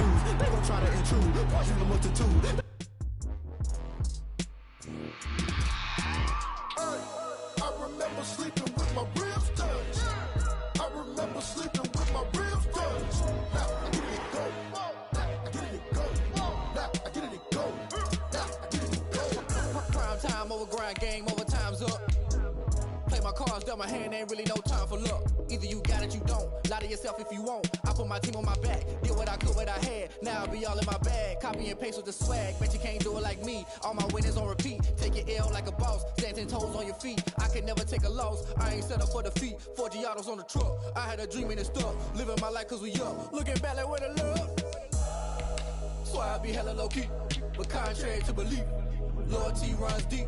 lose. They gon' try to intrude, poison the multitude. I remember sleeping with my ribs touched. I remember sleeping with my ribs touched. Now I get it go. I get it go. Now I get it go. Now I get it go. Prime time over grind game, over time's up. Play my cards, dealt my hand, ain't really no time for luck. Either you got it, you don't. Lie to yourself if you won't. I put my team on my back, did what I could, what I had. Now I be all in my bag, copy and paste with the swag. Bet you can't do it like me. All my winners on repeat. Take your L like a boss, stand 10 toes on your feet. I can never take a loss. I ain't set up for defeat. 4 Giottos on the truck. I had a dream and it's stuck. Living my life cause we up. Looking back like where the love. So I be hella low key, but contrary to belief, loyalty runs deep.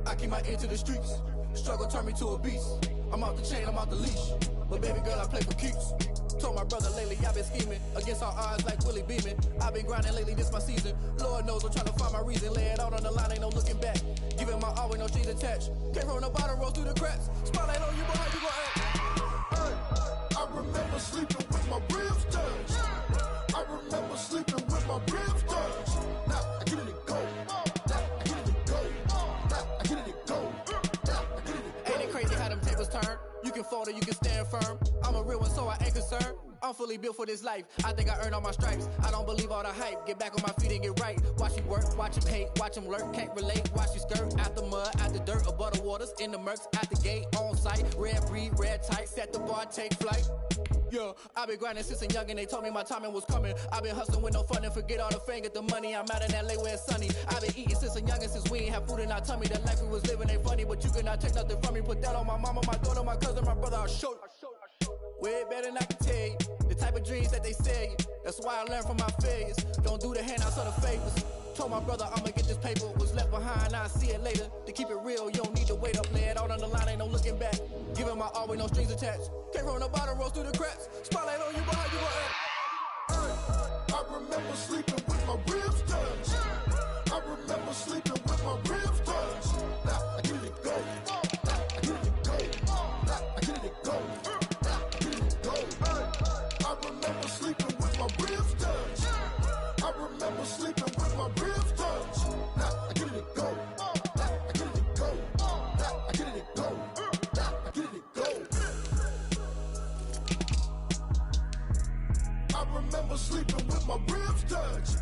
I keep my ear to the streets. Struggle turned me to a beast. I'm off the chain, I'm off the leash. But baby girl, I play for keeps. Told my brother lately, I've been scheming against all odds like Willie Beeman. I've been grinding lately, this my season. Lord knows I'm trying to find my reason. Lay it out on the line, ain't no looking back. Giving my all with no strings attached. Came from the bottom, roll through the cracks. Spotlight on you, boy, how you gon' act? I remember sleeping with my ribs touched. I remember sleeping with my ribs touched. Now I get it go. Now I get it go. Now I get it go. Ain't it crazy how them tables turn? You can fold or you can stand firm. I'm a real one, so I ain't concerned. I'm fully built for this life. I think I earned all my stripes. I don't believe all the hype. Get back on my feet and get right. Watch you work, watch him hate, watch him lurk. Can't relate, watch you skirt. Out the mud, out the dirt, above the waters, in the murks, out the gate, on site. Red breed, red tight, set the bar, take flight. Yeah, I been grinding since a youngin', they told me my timing was coming. I been hustling with no fun and forget all the fame, get the money. I'm out in LA where it's sunny. I been eating since a youngin', since we ain't have food in our tummy. The life we was living ain't funny, but you cannot take nothing from me. Put that on my mama, my daughter, my cousin, my brother, I'll show you. Way better than I can tell you. The type of dreams that they sell you. That's why I learned from my failures. Don't do the handouts or the favors. Told my brother I'ma get this paper. Was left behind, I'll see it later. To keep it real, you don't need to wait up. Lay it out on the line, ain't no looking back. Giving my all with no strings attached. Came from the bottom, rose through the cracks. Spotlight on you, but how you gon' act? I remember sleeping with my ribs touched. I remember sleeping with my ribs touched. Now I get it go. Now I get it go. Now I get it go. Now I get it go. I remember sleeping with my ribs touched. I remember sleeping with my ribs touched. Now I get it go. Now I get it go. Now I get it go. Now I get it go. I remember sleeping with my ribs touched.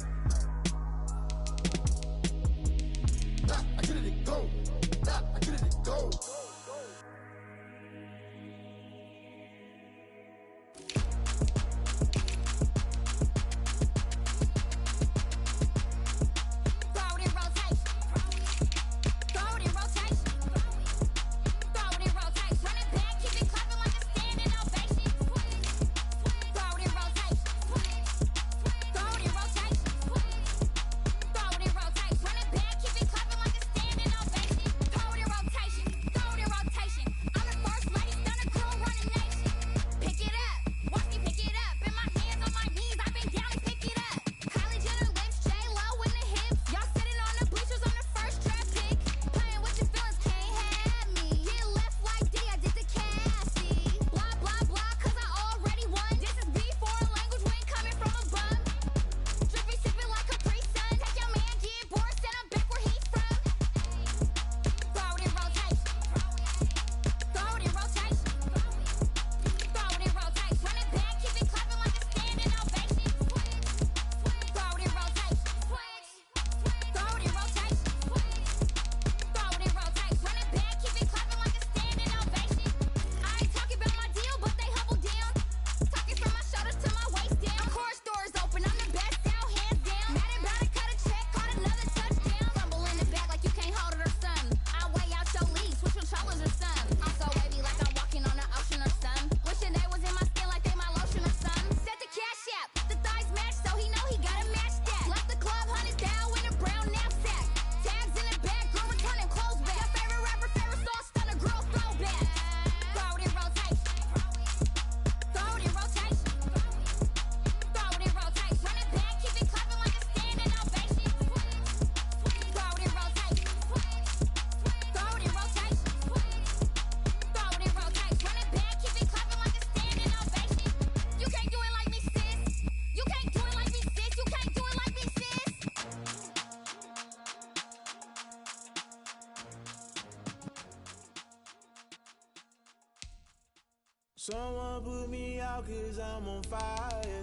Someone put me out cause I'm on fire.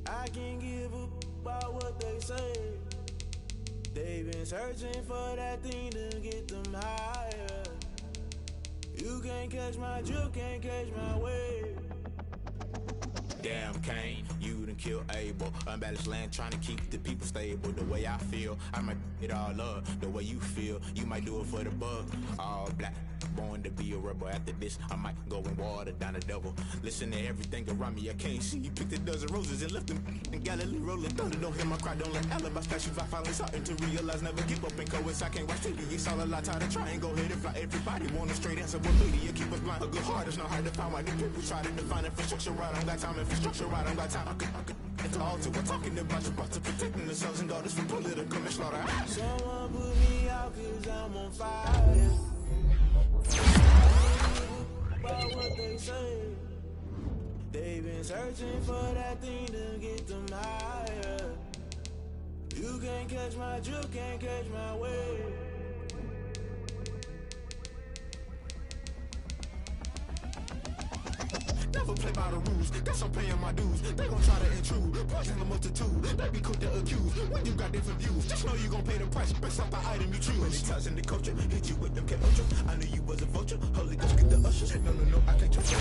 I can't give a about what they say. They've been searching for that thing to get them higher. You can't catch my drift, can't catch my wave. Damn Kane, you done killed Abel. Unbalanced land trying to keep the people stable. The way I feel, I might it all up. The way you feel, you might do it for the bug. All black, born to be a rebel. After this, I might go and water down the devil. Listen to everything around me, I can't see. Picked a dozen roses and left them in Galilee rolling thunder. Don't hear my cry, don't let alibis pass you. I finally starting to realize, never give up and coincide. I can't watch TV, it's all a lot. Tired of trying, go ahead and fly. Everybody want a straight answer, but media keep us blind. A good heart is not hard to find. Why do people try to define infrastructure right? I don't got time, infrastructure right, I don't got time. I could call to we're talking about you, about to protecting the sons and daughters from political manslaughter. Someone put me out cause I'm on fire. About what they say. They've been searching for that thing to get them higher. You can't catch my drift, can't catch my wave. Never play by the rules, guess I'm paying my dues. They gon' try to intrude, poison the multitude. They be quick to accuse, when you got different views. Just know you gon' pay the price, based off the item you choose. Many times in the culture, hit you with them K-Ultra. I knew you was a vulture, Holy Ghost get the ushers. No, I can't trust you.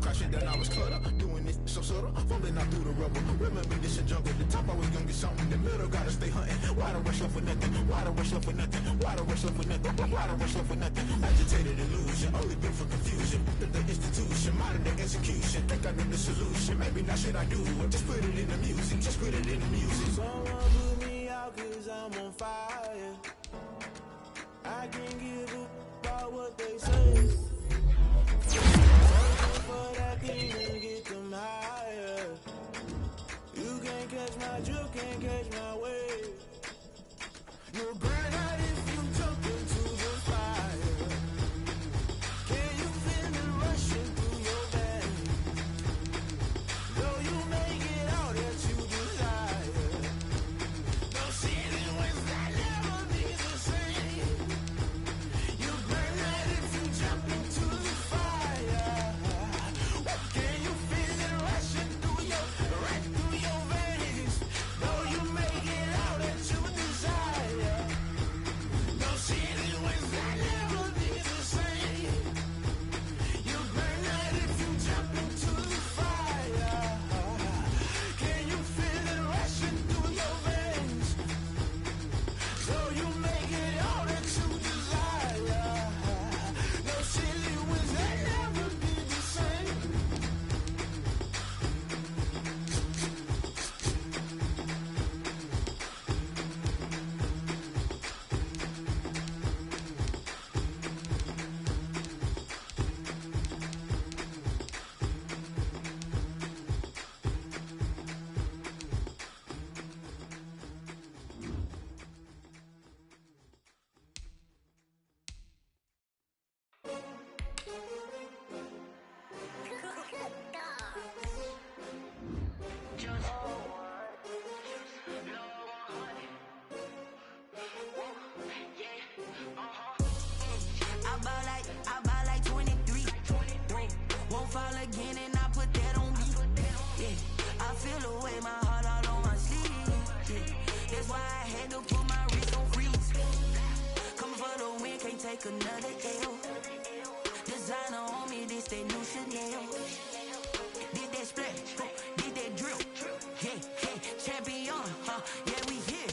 Crashing down, I was cut up, doing this so subtle. Falling out through the rubble, remember this a jungle. The top always gonna get something, in the middle gotta stay hunting. Why the rush love for nothing? Why the rush love for nothing? Why the rush love for nothing? Why the rush love for nothing? Agitated illusion, only built for confusion. The institution, modern day execution. Think I know the solution, maybe not shit I do. Just put it in the music, just put it in the music. Someone put me out cause I'm on fire. I can't give a about what they say. Searching for that thing to get them higher. You can't catch my drift, can't catch my wave. You'll burn out if you jump into the fire. Can you feel it rushing through your veins? Though you make it out that you desire. No ceiling was that never be the same. You burn out if you jump into the fire. Can you feel it rushing through your veins? Though you make it out that you desire. No ceiling was that never be the same. You burn out if you jump into the fire. Can you feel it rushing through your veins? So you make it all that you desire. No ceiling was that never be the same. I buy like 23. Won't fall again and I put that on me. Yeah, I feel the way my heart all on my sleeve. Yeah, that's why I had to put my wrist on freeze. Coming for the win, can't take another L. Designer on me, this that new Chanel. Did that splash, did that drill. Yeah, champion, yeah, we here.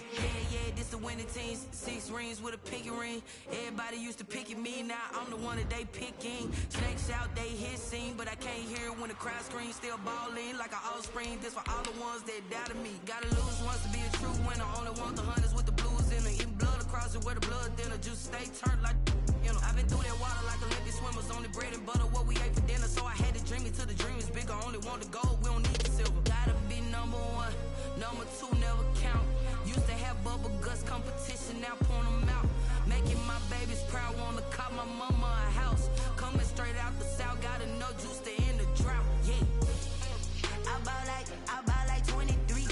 Yeah, this the winning team. 6 rings with a pinky ring. Everybody used to pick at me, now I'm the one that they picking. Snakes out, they hit scene, but I can't hear it when the crowd screams. Still balling like an offspring. This for all the ones that doubted me. Gotta lose once to be a true winner. Only want the hunters with the blues in it. Eating blood across it where the blood thinner. Just stay turned like, you know. I've been through that water like Olympic swimmers. Only bread and butter, what we ate for dinner. So I had to dream it till the dream is bigger. Only want the gold, we don't need the silver. Gotta be number 1, number 2 never count. Used to have bubble guts competition, now point them out. Making my babies proud, wanna cop my mama a house. Coming straight out the south, gotta know juice to end the drought. Yeah, I buy like 23.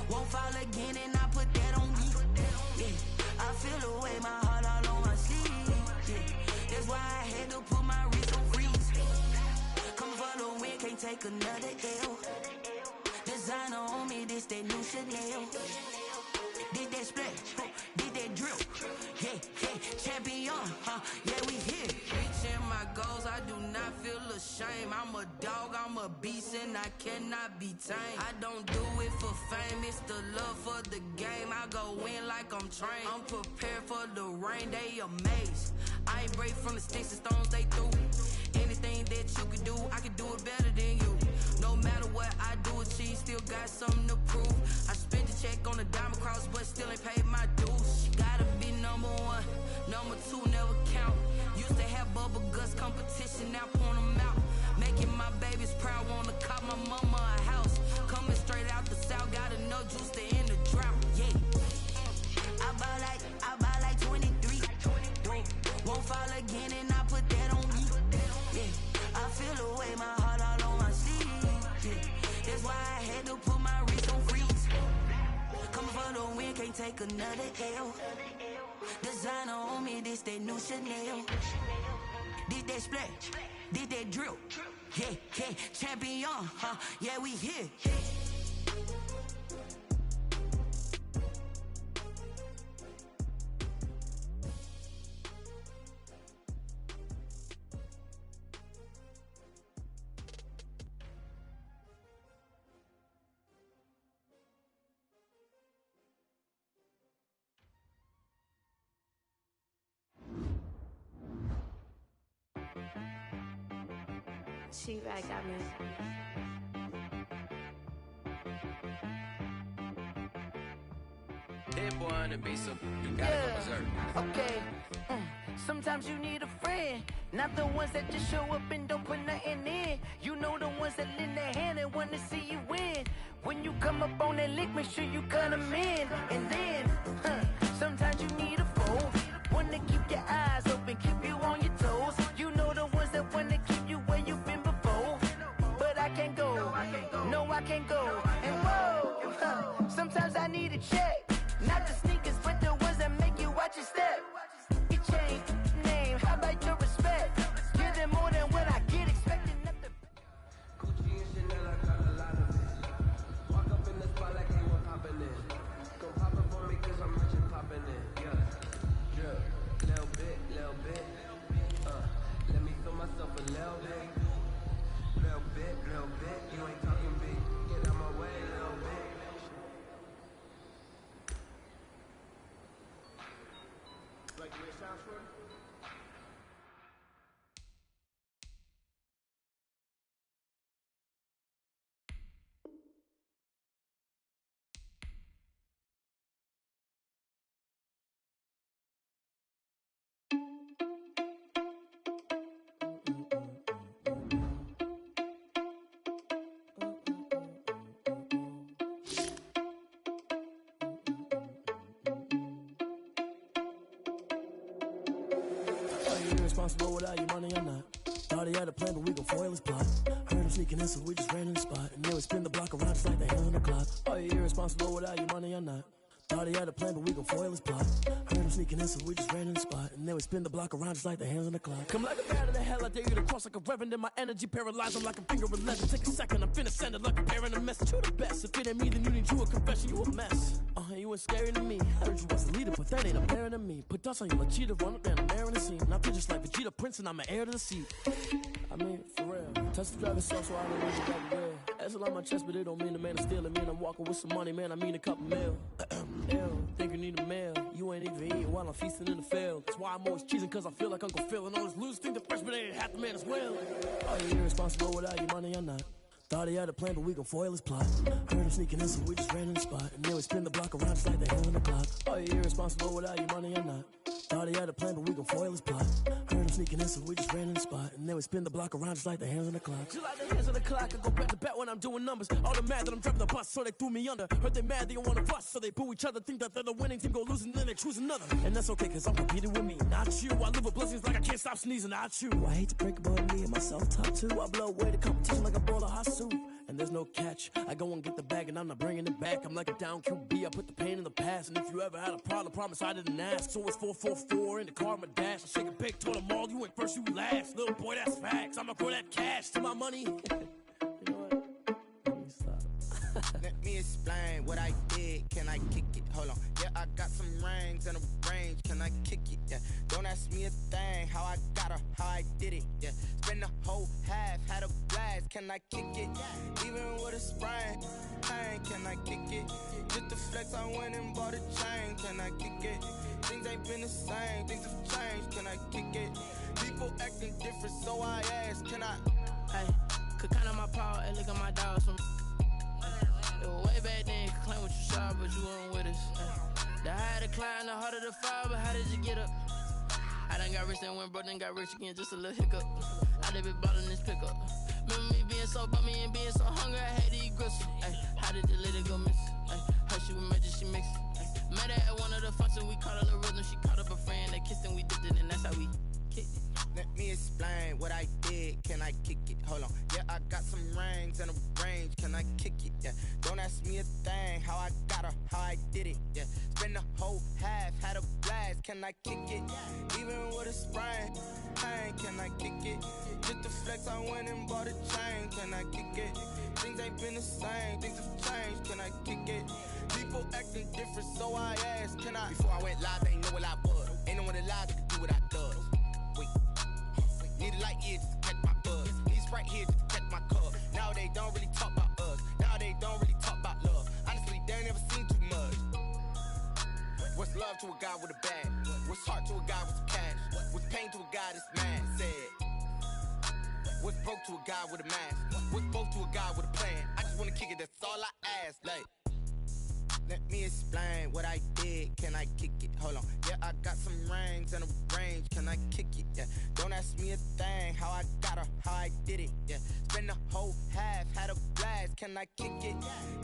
Won't fall again and I put that on me. Yeah, I feel the way my heart all on my sleeve. Yeah, that's why I had to put my wrist on take another L. Designer on me, this that new Chanel. Did that splash, did that drill. Yeah, champion, yeah, we here. Reaching my goals, I do not feel ashamed. I'm a dog, I'm a beast, and I cannot be tamed. I don't do it for fame, it's the love for the game. I go in like I'm trained. I'm prepared for the rain, they amazed. I ain't break from the sticks and stones they threw. Anything that you can do, I can do it better than you. No matter what I do, achieve, still got something to prove. I spent the check on the diamond cross, but still ain't paid my dues. Gotta be number one, number two never count. Used to have bubble guts competition, now point them out. Making my babies proud, wanna cop my mama a house. Coming straight out the south, got enough juice to end the drought. Yeah, I buy like 23. Won't fall again, and I put that on me. Yeah, I feel the way, my heart all on my sleeve. Yeah, that's why I had to put my wrist on freeze. Coming for the win, can't take another L. Designer on me, this that new Chanel. Did that splash, did that drill. Yeah, champion, yeah, we here. She-Rag got me. That boy on the beat, so you gotta go berserk. Okay. Sometimes you need a friend, not the ones that just show up and don't put nothing in. You know the ones that lend their hand and wanna see you win. When you come up on that lick, make sure you cut them in. And then, sometimes you need a foe, one to keep your eyes open, keep you on your toes. You know the ones that wanna keep you where you've been before. But I can't go, no I can't go. And whoa, sometimes I need a check. Not the sneakers, but the ones that make you watch your step. You change name, how about your respect? Give them more than what I get, expecting nothing. Gucci and Chanel, I got a lot of it. Walk up in the spot like anyone poppin' in. Come pop up for me cause I'm rich and poppin' in. Yeah, drip, little bit. Let me feel myself a little bit. Little bit, you ain't talking big. Get out my way, little bit. Like the way it sounds for it? Irresponsible without your money or not. Thought he had a plan, but we gon' foil his plot. Heard him sneaking in, so we just ran in the spot. And then we spin the block around just like the hands on the clock. Are you irresponsible without your money or not? Thought he had a plan, but we gon' foil his plot. Heard him sneaking in, so we just ran in the spot. And then we spin the block around just like the hands on the clock. Come like a bat of the hell, I dare you to cross like a reverend. And my energy paralyzed, I'm like a finger of leather. Take a second, I'm finna send it like a parent a message. You the best, if it ain't me, then you need you a confession. You a mess, you ain't scary to me. Heard you was the leader, but that ain't apparent to me. Put dust on you like cheetah, run up down the air in the scene. Now pictures like Vegeta Prince, and I'm an heir to the seat. I mean, for real. Touch the driver's self, so I don't need you back real. That's on my chest, but it don't mean the man is stealing. Mean I'm walking with some money, man, I mean a couple mil. Ew, think you need a meal. You ain't even eating while I'm feasting in the field. That's why I'm always cheesing, cause I feel like Uncle Phil. And all those losers think the freshman ain't half the man as well. Are you irresponsible without your money or not? Thought he had a plan, but we gon' foil his plot. Heard him sneaking in, so we just ran in the spot. And then we spin the block around just like the hands on the clock. Are you irresponsible without your money or not? Thought he had a plan, but we gon' foil his plot. Heard him sneaking in, so we just ran in the spot. And then we spin the block around just like the hands on the clock. Just like the hands on the clock, I go back to back when I'm doing numbers. All the mad that I'm driving the bus, so they threw me under. Heard they mad, they don't wanna bust, so they boo each other. Think that they're the winning team, go losing, then they choose another. And that's okay, cause I'm competing with me, not you. I live with blessings like I can't stop sneezing, not you. I hate to break about me and myself top two. I blow away the competition like a bowl of hot soup. And there's no catch. I go and get the bag and I'm not bringing it back. I'm like a down QB, I put the pain in the past. And if you ever had a problem, promise I didn't ask. So it's 444 in the car, my dash. I shake a big, told them all, you ain't first, you last. Little boy, that's facts. I'ma grow that cash to my money. explain what I did. Can I kick it? Hold on. Yeah, I got some rings and a range. Can I kick it? Yeah. Don't ask me a thing. How I got her, how I did it. Yeah. Spend the whole half, had a blast. Can I kick it? Even with a sprain. Pain, can I kick it? Just the flex, I went and bought a chain. Can I kick it? Things ain't been the same. Things have changed. Can I kick it? People acting different, so I ask. Can I? Hey, could count on my power and look at my dogs. It was way back then, could claim what you saw, but you weren't with us. The higher the climb, the harder the fall, but how did you get up? I done got rich and went broke, then got rich again, just a little hiccup. I done been ballin' this pickup. Remember me being so bummy and being so hungry, I had to eat gristle. Ay, how did the lady go miss? Ay, how she was magic, she mixed. Met her at one of the functions, we caught a little rhythm, she caught up a friend, they kissed and we dipped it, and that's how we kicked it. Let me explain what I did. Can I kick it? Hold on. Yeah, I got some rings and a range. Can I kick it? Yeah. Don't ask me a thing. How I got her, how I did it. Yeah. Spend the whole half, had a blast. Can I kick it? Even with a sprain. Pain, can I kick it? Just the flex, I went and bought a chain. Can I kick it? Things ain't been the same. Things have changed. Can I kick it? People acting different, so I asked. Can I? Before I went live, they ain't know what I was. Ain't no one alive that could do what I does. Need a light year just to catch my buzz. Need Sprite here just to catch my cup. Now they don't really talk about us. Now they don't really talk about love. Honestly, they ain't never seen too much. What's love to a guy with a bag? What's heart to a guy with some cash? What's pain to a guy that's mad? Said. What's broke to a guy with a mask? What's both to a guy with a plan? I just wanna kick it, that's all I ask. Like, let me explain what I did. Can I kick it? Hold on. Yeah, I got some rings and a range. Can I kick it? Yeah. Don't ask me a thing. How I got her, how I did it. Yeah. Spend the whole half, had a blast. Can I kick it?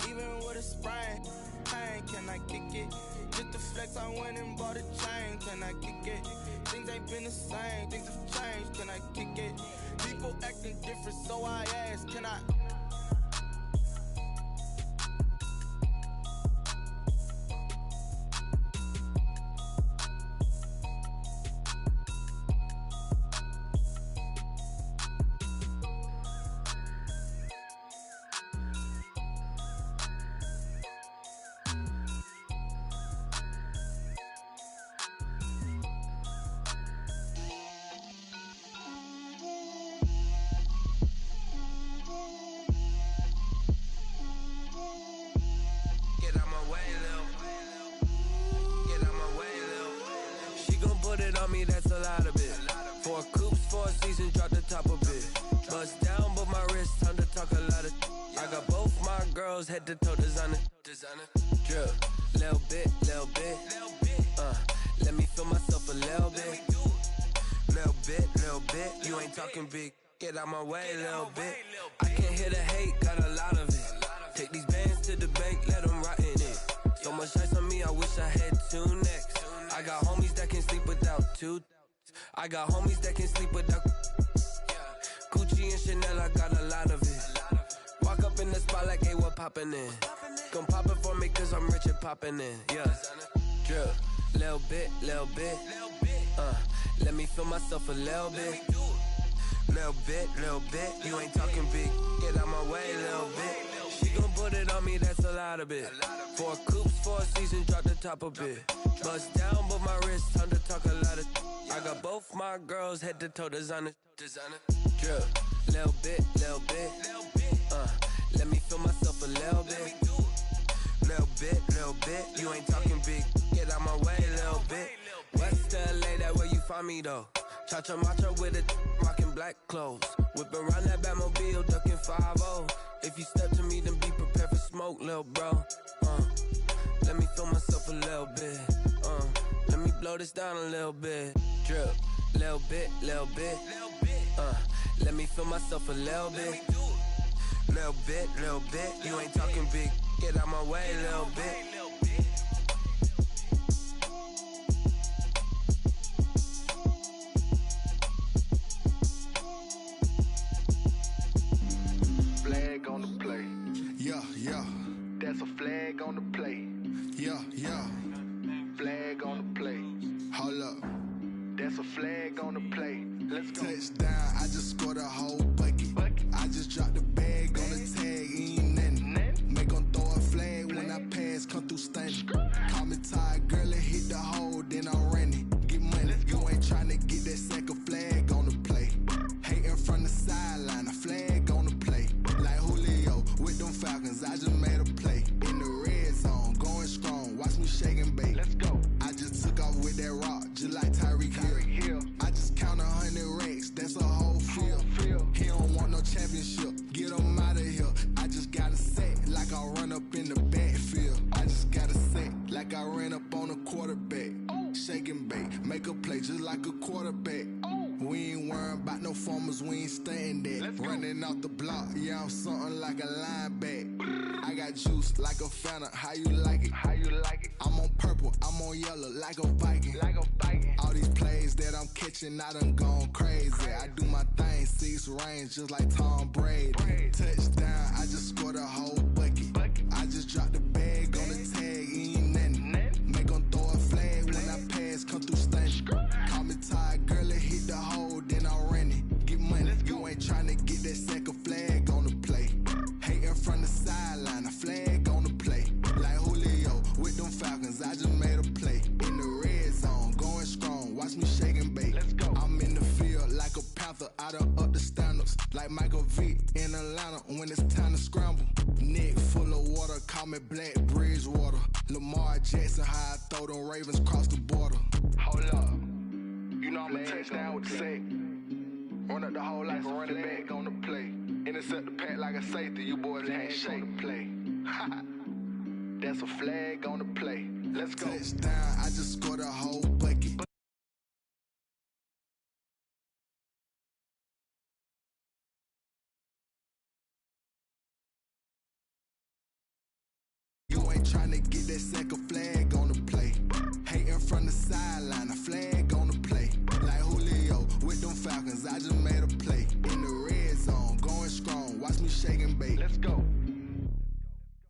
Even with a sprain. Pain, can I kick it? Just the flex, I went and bought a chain. Can I kick it? Things ain't been the same. Things have changed. Can I kick it? People acting different, so I ask. Can I? That's a lot of it. 4 coops, 4 seasons, drop the top of it. Bust down, but my wrist, time to talk a lot of. I got both my girls head to toe designer. Drip, little bit. Let me feel myself a little bit. Little bit. You ain't talking big. Get out my way, little bit. I can't hear the hate, got a lot of it. Take these bands to the bank, let them rot in it. So much ice on me, I wish I had 2 necks. I got homies that can sleep without 2. I got homies that can sleep without Gucci and Chanel, I got a lot of it. Walk up in the spot like, hey, what poppin' in? Come pop it for me, cause I'm rich and poppin' in. Yeah, drip, little bit. Let me feel myself a little bit. Little bit. You ain't talking big. Get out my way, little bit. She gon' put it on me, that's a lot of it. 4 coops, 4 seasons, drop the top a bit. Bust down, but my wrist, time to talk a lot of. I got both my girls head to toe designer. Drip, little bit. Let me feel myself a little bit. Little bit. You ain't talking big. Get out my way, little bit. West LA, that where you find me though. Cha-cha macha with it, rockin' black clothes. Whip around that Batmobile, duckin' 5-0. If you step to me, then be prepared for smoke, lil' bro. Let me feel myself a little bit. Let me blow this down a little bit. Drip, little bit. Let me feel myself a little bit. Little bit. You ain't talking big. Get out my way, little bit. Flag on the play. Yeah. That's a flag on the play. Yeah. Flag on the play. Hold up. That's a flag on the play. Let's go. Touchdown, I just scored a whole bucket. I just dropped the bag on the tag, ain't nothing. Make 'em throw a flag. just like Tyreek Hill. I just count 100 racks, that's a whole field. He don't want no championship, get him out of here. I just gotta say, like I run up in the backfield. I just gotta say, like I ran up on a quarterback. Shake and bake, make a play just like a quarterback. We ain't worrying about no formers, we ain't staying there. Running off the block, yeah, I'm something like a linebacker. I got juice like a Fanta, how you like it? I'm on purple, I'm on yellow like a Viking. All these plays that I'm catching, I done gone crazy. I do my thing, 6 range just like Tom Brady. Touchdown, I just scored a whole bucket. I just dropped the bag on the tag, ain't nothing. Make 'em throw a flag when I pass, come through stunning. Call me tired, girl, it hit the hole, then I ran it. Get money, you ain't tryna get that second flag on the play. Hating from the sideline, a flag on the play. Like Julio with them Falcons, I just made a play. In the red zone, going strong, watch me shake and bake. I'm in the field like a panther, I done up the standards. Like Michael Vick in Atlanta when it's time to scramble. Neck full of water, call me Black Bridgewater. Lamar Jackson, how I throw them Ravens cross the border. Hold up, you know I'm a touchdown with the sack. Run up the whole like a running back on the play. Intercept the pack like a safety, you boys can't shake the play. That's a flag on the play. Let's go. Touchdown, I just scored a whole bucket. You ain't tryna get that second flag on the play. Hating from the sideline, a flag on the play. Like Julio with them Falcons, I just made a play. In the red zone, going strong, watch me shake and bake. Let's go.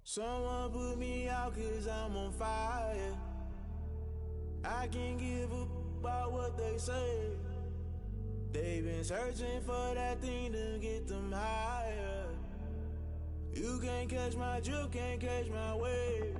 Someone put me out cause I'm on fire. I can't give up about what they say. They've been searching for that thing to get them higher. You can't catch my drift, can't catch my wave.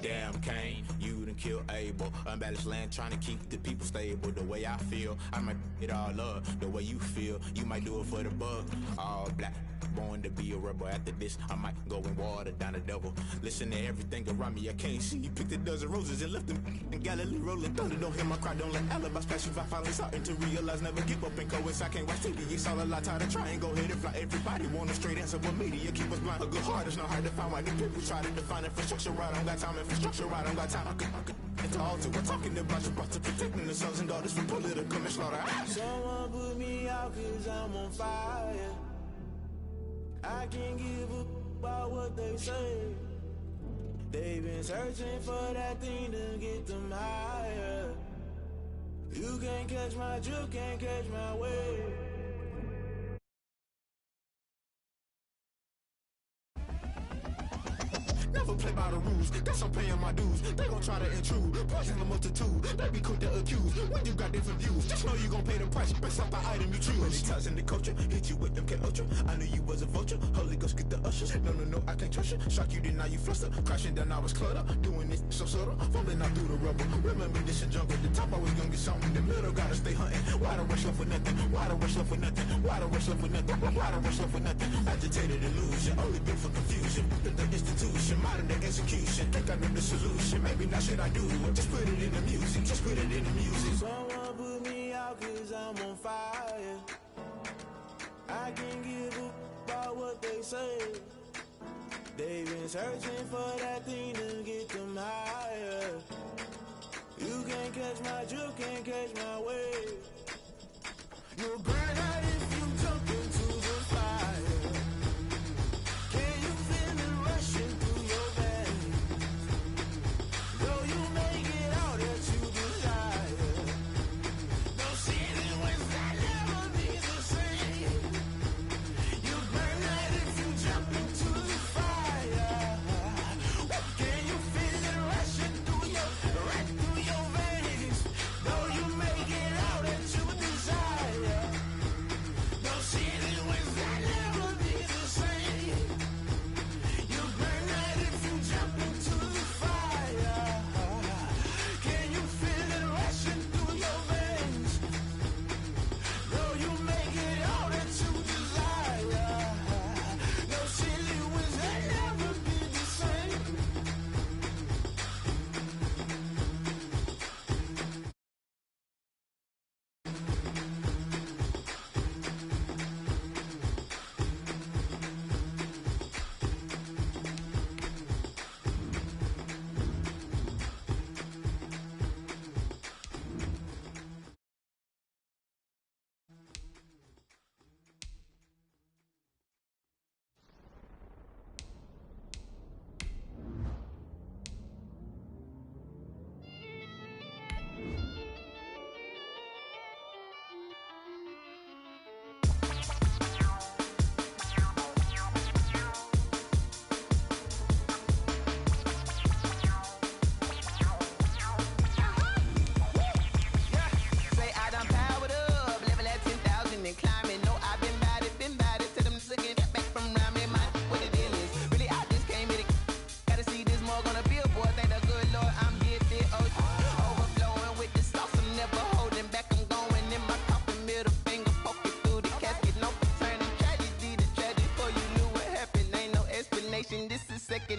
Damn, Kane, you done killed Abel. Unbalanced land, trying to keep the people stable. The way I feel, I might it all up. The way you feel, you might do it for the bug. All black, born to be a rebel. After this, I might go and water down the devil. Listen to everything around me, I can't see. You picked a dozen roses and left them in Galilee rolling thunder. Don't hear my cry, don't let alibis pass you. I finally starting to realize, never give up and coincide. I can't watch TV, it's all a lot. Tired of trying, go ahead and fly. Everybody want a straight answer, but media keep us blind. A good heart is not hard to find. Why the people try to define infrastructure right? I don't got time, infrastructure right, I don't got time. I could into altar, we're talking about you brought to protecting the sons and daughters from political manslaughter. Someone put me out cause I'm on fire. I can't give up about what they say. They've been searching for that thing to get them higher. You can't catch my drift, can't catch my wave. Never play by the rules, guess I'm paying my dues. They gon' try to intrude, poison the multitude. They be quick to accuse, when you got different views. Just know you gon' pay the price, based off the item you choose. Many times in the culture, hit you with them K-Ultra. I knew you was a vulture, Holy Ghost get the ushers. No, I can't trust you. Shock you, then now you fluster. Crashing down, I was cluttered. Doing this so subtle, fumbling out through the rubble. Remember this in jungle, the top I was gonna get something. The middle gotta stay hunting. Why the rush left for nothing? Why the rush left for nothing? Why the rush left for nothing? Why the rush left for nothing? Agitated illusion, only built for confusion. The institution, modern day execution. Think I know the solution. Maybe not should I do it? Just put it in the music. Just put it in the music. Someone put me out cause I'm on fire. I can't give up about what they say. They've been searching for that thing to get them higher. You can't catch my drift, can't catch my wave. You'll burn out if you jump into the fire. Can you feel it rushing through your veins? Though you may get out that you desire. No city wins that never be the same. You burn out if you jump into the fire. Can you feel it rushing through your veins? Though you may get out that you desire.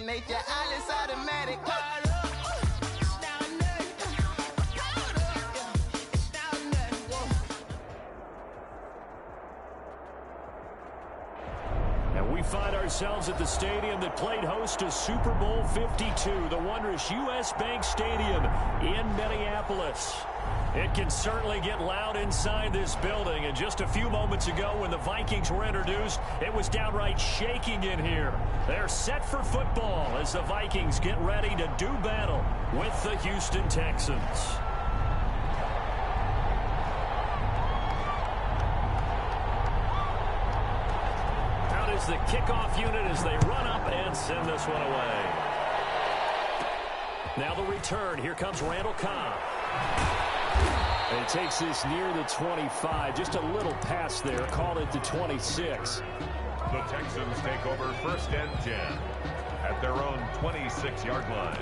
nature, all is automatic. And we find ourselves at the stadium that played host to Super Bowl 52, the wondrous U.S. Bank Stadium in Minneapolis. It can certainly get loud inside this building, and just a few moments ago when the Vikings were introduced, it was downright shaking in here. They're set for football as the Vikings get ready to do battle with the Houston Texans. Out is the kickoff unit as they run up and send this one away. Now the return. Here comes Randall Cobb. And it takes this near the 25. Just a little pass there. Call it the 26. The Texans take over 1st and 10 at their own 26-yard line.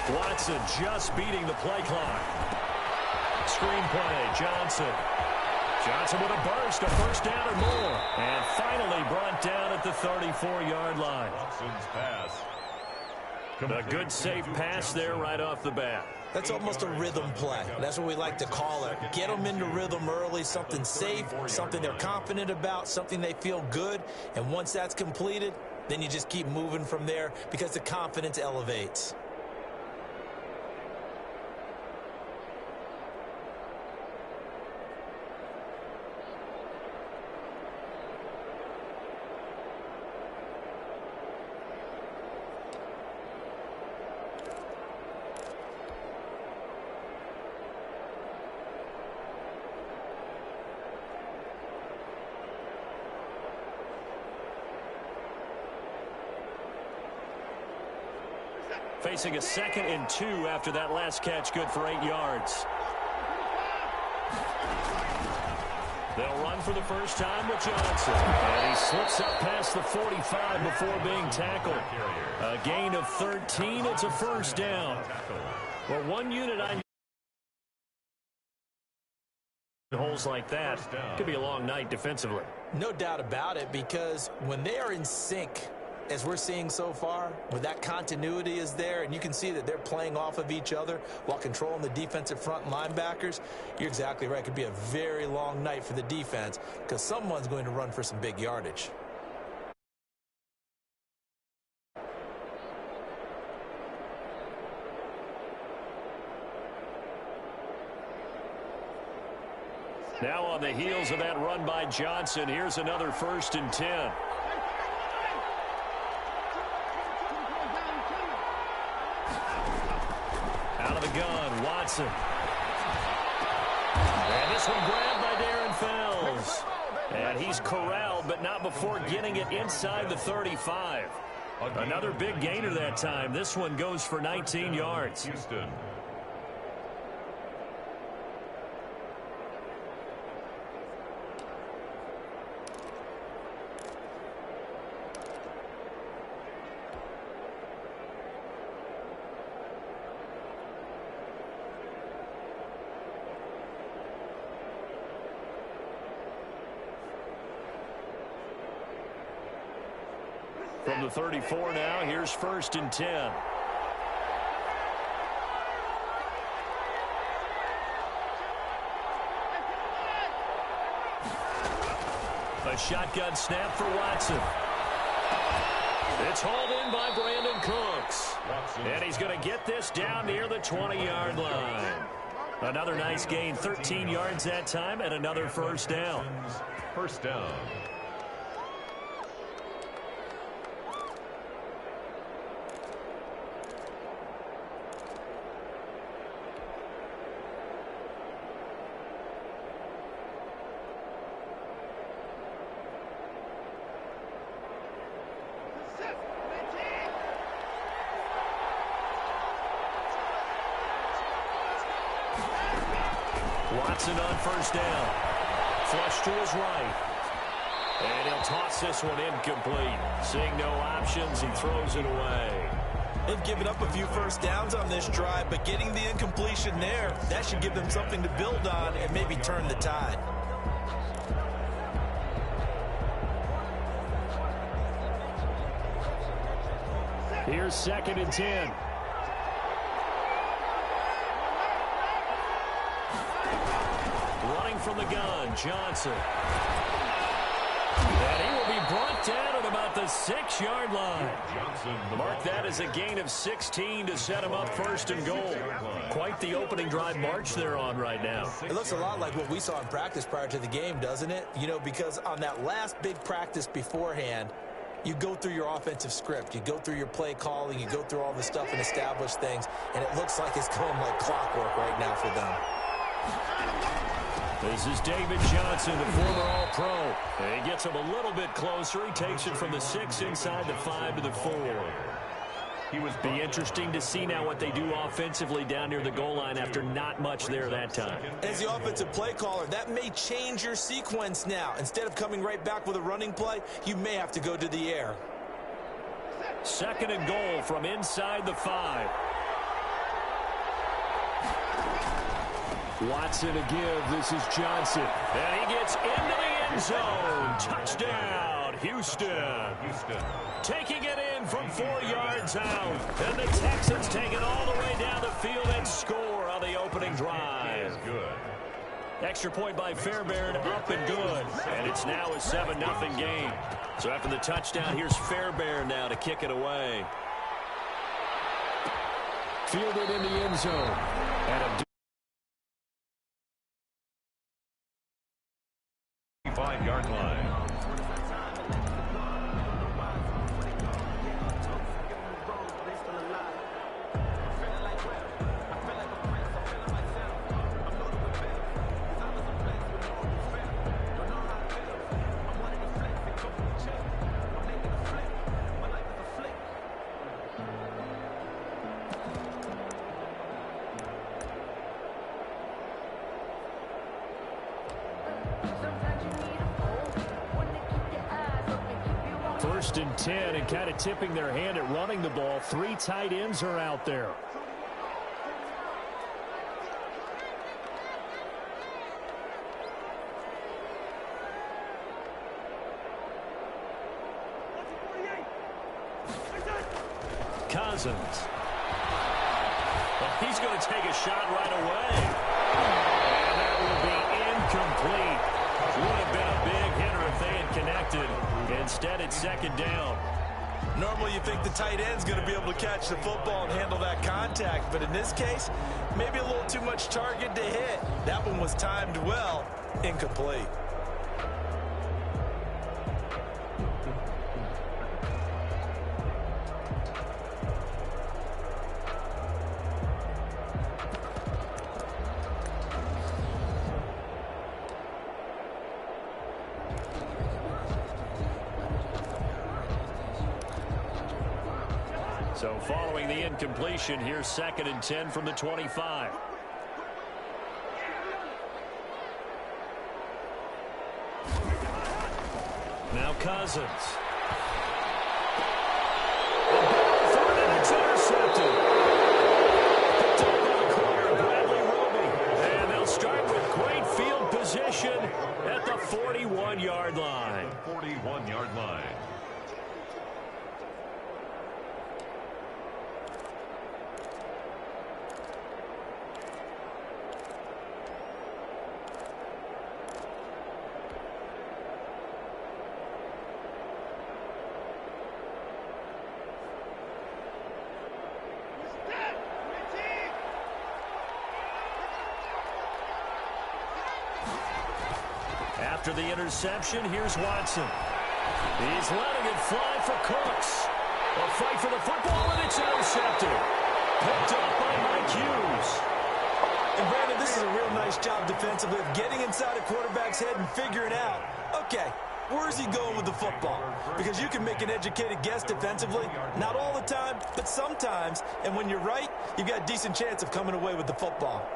Watson just beating the play clock. Screenplay, Johnson. Johnson with a burst, a 1st down and more. And finally brought down at the 34-yard line. Watson's pass. A good safe pass there right off the bat. That's almost a rhythm play. That's what we like to call it. Get them into rhythm early, something safe, something they're confident about, something they feel good. And once that's completed, then you just keep moving from there because the confidence elevates. Facing a 2nd and 2 after that last catch, good for 8 yards. They'll run for the first time with Johnson. And he slips up past the 45 before being tackled. A gain of 13. It's a 1st down. Well, one unit I holes like that could be a long night defensively. No doubt about it, because when they are in sync, as we're seeing so far, where that continuity is there, and you can see that they're playing off of each other while controlling the defensive front linebackers, you're exactly right. It could be a very long night for the defense because someone's going to run for some big yardage. Now on the heels of that run by Johnson, here's another 1st and 10. Out of the gun, Watson. And this one grabbed by Darren Fells. And he's corralled, but not before getting it inside the 35. Another big gainer that time. This one goes for 19 yards. Houston. From the 34 now, here's 1st and 10. A shotgun snap for Watson. It's hauled in by Brandon Cooks. And he's going to get this down near the 20-yard line. Another nice gain, 13 yards that time, and another 1st down. 1st down. Watson on first down. Flush to his right. And he'll toss this one incomplete. Seeing no options, he throws it away. They've given up a few first downs on this drive, but getting the incompletion there, that should give them something to build on and maybe turn the tide. Here's 2nd and 10. Running from the gun, Johnson. And he will be brought down at about the 6-yard line. Mark that as a gain of 16 to set him up 1st and goal. Quite the opening drive march they're on right now. It looks a lot like what we saw in practice prior to the game, doesn't it? You know, because on that last big practice beforehand, you go through your offensive script, you go through your play calling, you go through all the stuff and establish things, and it looks like it's going like clockwork right now for them. This is David Johnson, the former All-Pro. And he gets him a little bit closer. He takes it from the 6 inside the 5 to the 4. Be interesting to see now what they do offensively down near the goal line after not much there that time. As the offensive play caller, that may change your sequence now. Instead of coming right back with a running play, you may have to go to the air. 2nd and goal from inside the 5. Watson to give. This is Johnson. And he gets into the end zone. Touchdown, Houston. Taking it in from 4 yards out. And the Texans take it all the way down the field and score on the opening drive. Extra point by Fairbairn, up and good. And it's now a 7-0 game. So after the touchdown, here's Fairbairn now to kick it away. Fielded in the end zone. And a 5-yard line. First and 10, and kind of tipping their hand at running the ball. 3 tight ends are out there. Cousins. Well, he's going to take a shot right away. And that will be incomplete. Would have been a big hitter if they had connected. Instead, it's 2nd down. Normally, you think the tight end's going to be able to catch the football and handle that contact. But in this case, maybe a little too much target to hit. That one was timed well. Incomplete. So following the incompletion, here's 2nd and 10 from the 25. Now Cousins. And it's intercepted. Picked up by corner Bradley Roby. And they'll start with great field position at the 41-yard line. 41-yard line. After the interception, here's Watson. He's letting it fly for Cooks. A fight for the football, and it's intercepted. Picked up by Mike Hughes. And Brandon, this is a real nice job defensively of getting inside a quarterback's head and figuring out, okay, where's he going with the football? Because you can make an educated guess defensively, not all the time, but sometimes. And when you're right, you've got a decent chance of coming away with the football.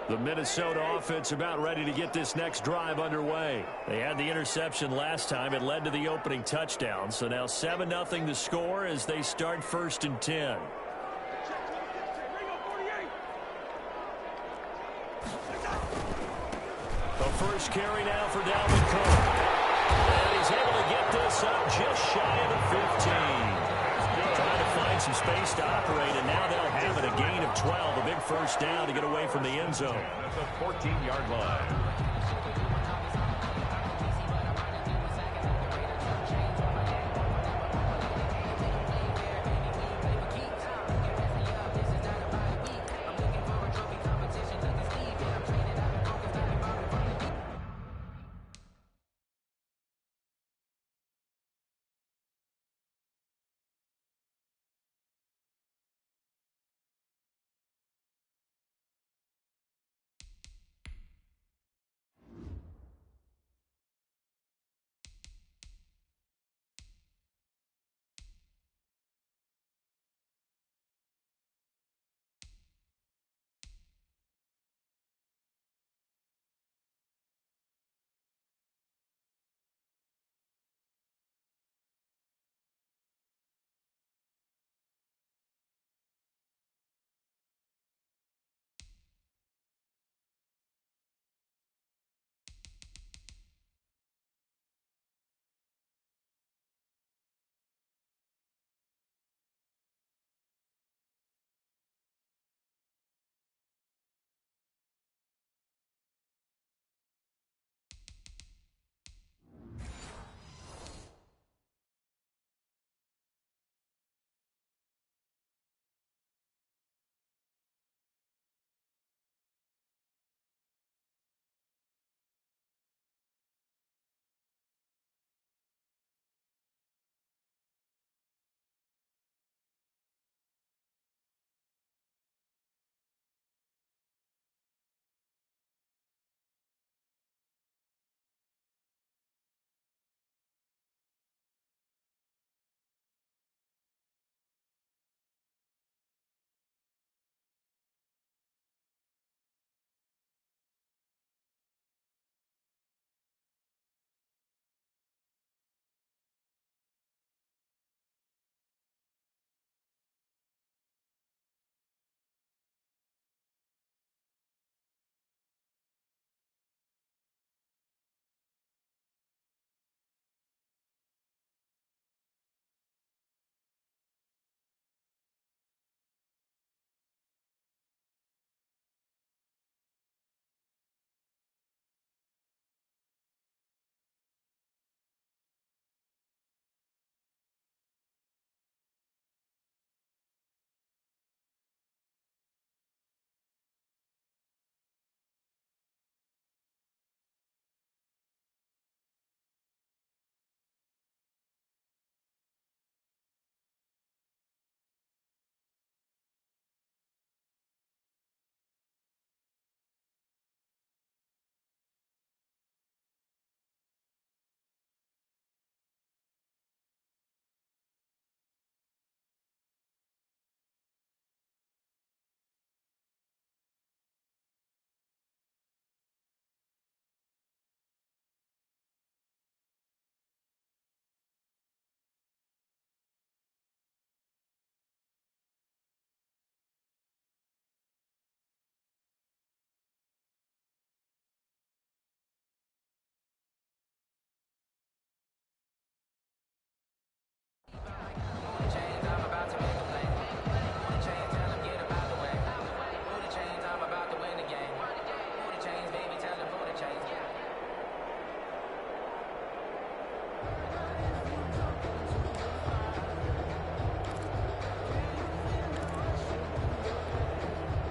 The Minnesota offense about ready to get this next drive underway. They had the interception last time. It led to the opening touchdown. So now 7-0 the score as they start 1st and 10. The first carry now for Dalvin Cook. And he's able to get this up just shy of the 15. Trying to find some space to operate, and now they'll have it. A gain of 12, a big first down to get away from the end zone. That's a 14-yard line.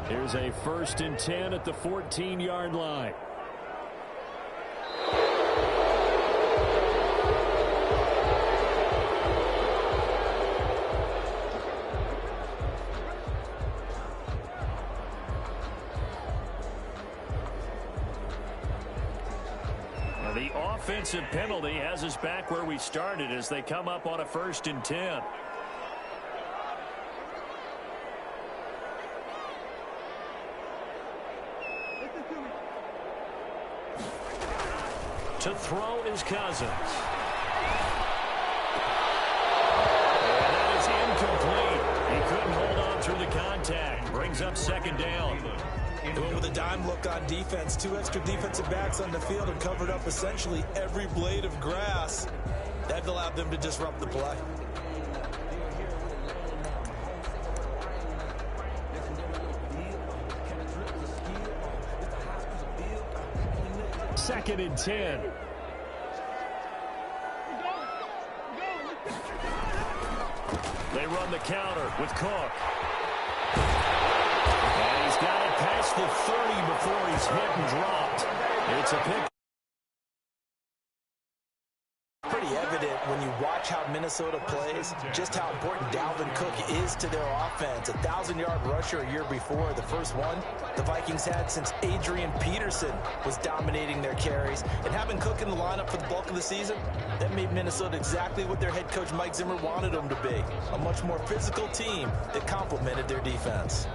Here's a 1st and 10 at the 14-yard line. Now the offensive penalty has us back where we started as they come up on a 1st and 10. To throw is Cousins. Incomplete. He couldn't hold on through the contact. Brings up second down. Going with a dime look on defense. 2 extra defensive backs on the field and covered up essentially every blade of grass. That allowed them to disrupt the play. Second and 10. They run the counter with Cook. And he's got it past the 30 before he's hit and dropped. It's a pick. Pretty evident when you watch how Minnesota plays, just how important Dalvin Cook is to their offense. 1,000-yard rusher a year before, the first one the Vikings had since Adrian Peterson was dominating their carries. And having Cook in the lineup for the bulk of the season, that made Minnesota exactly what their head coach Mike Zimmer wanted them to be. A much more physical team that complemented their defense.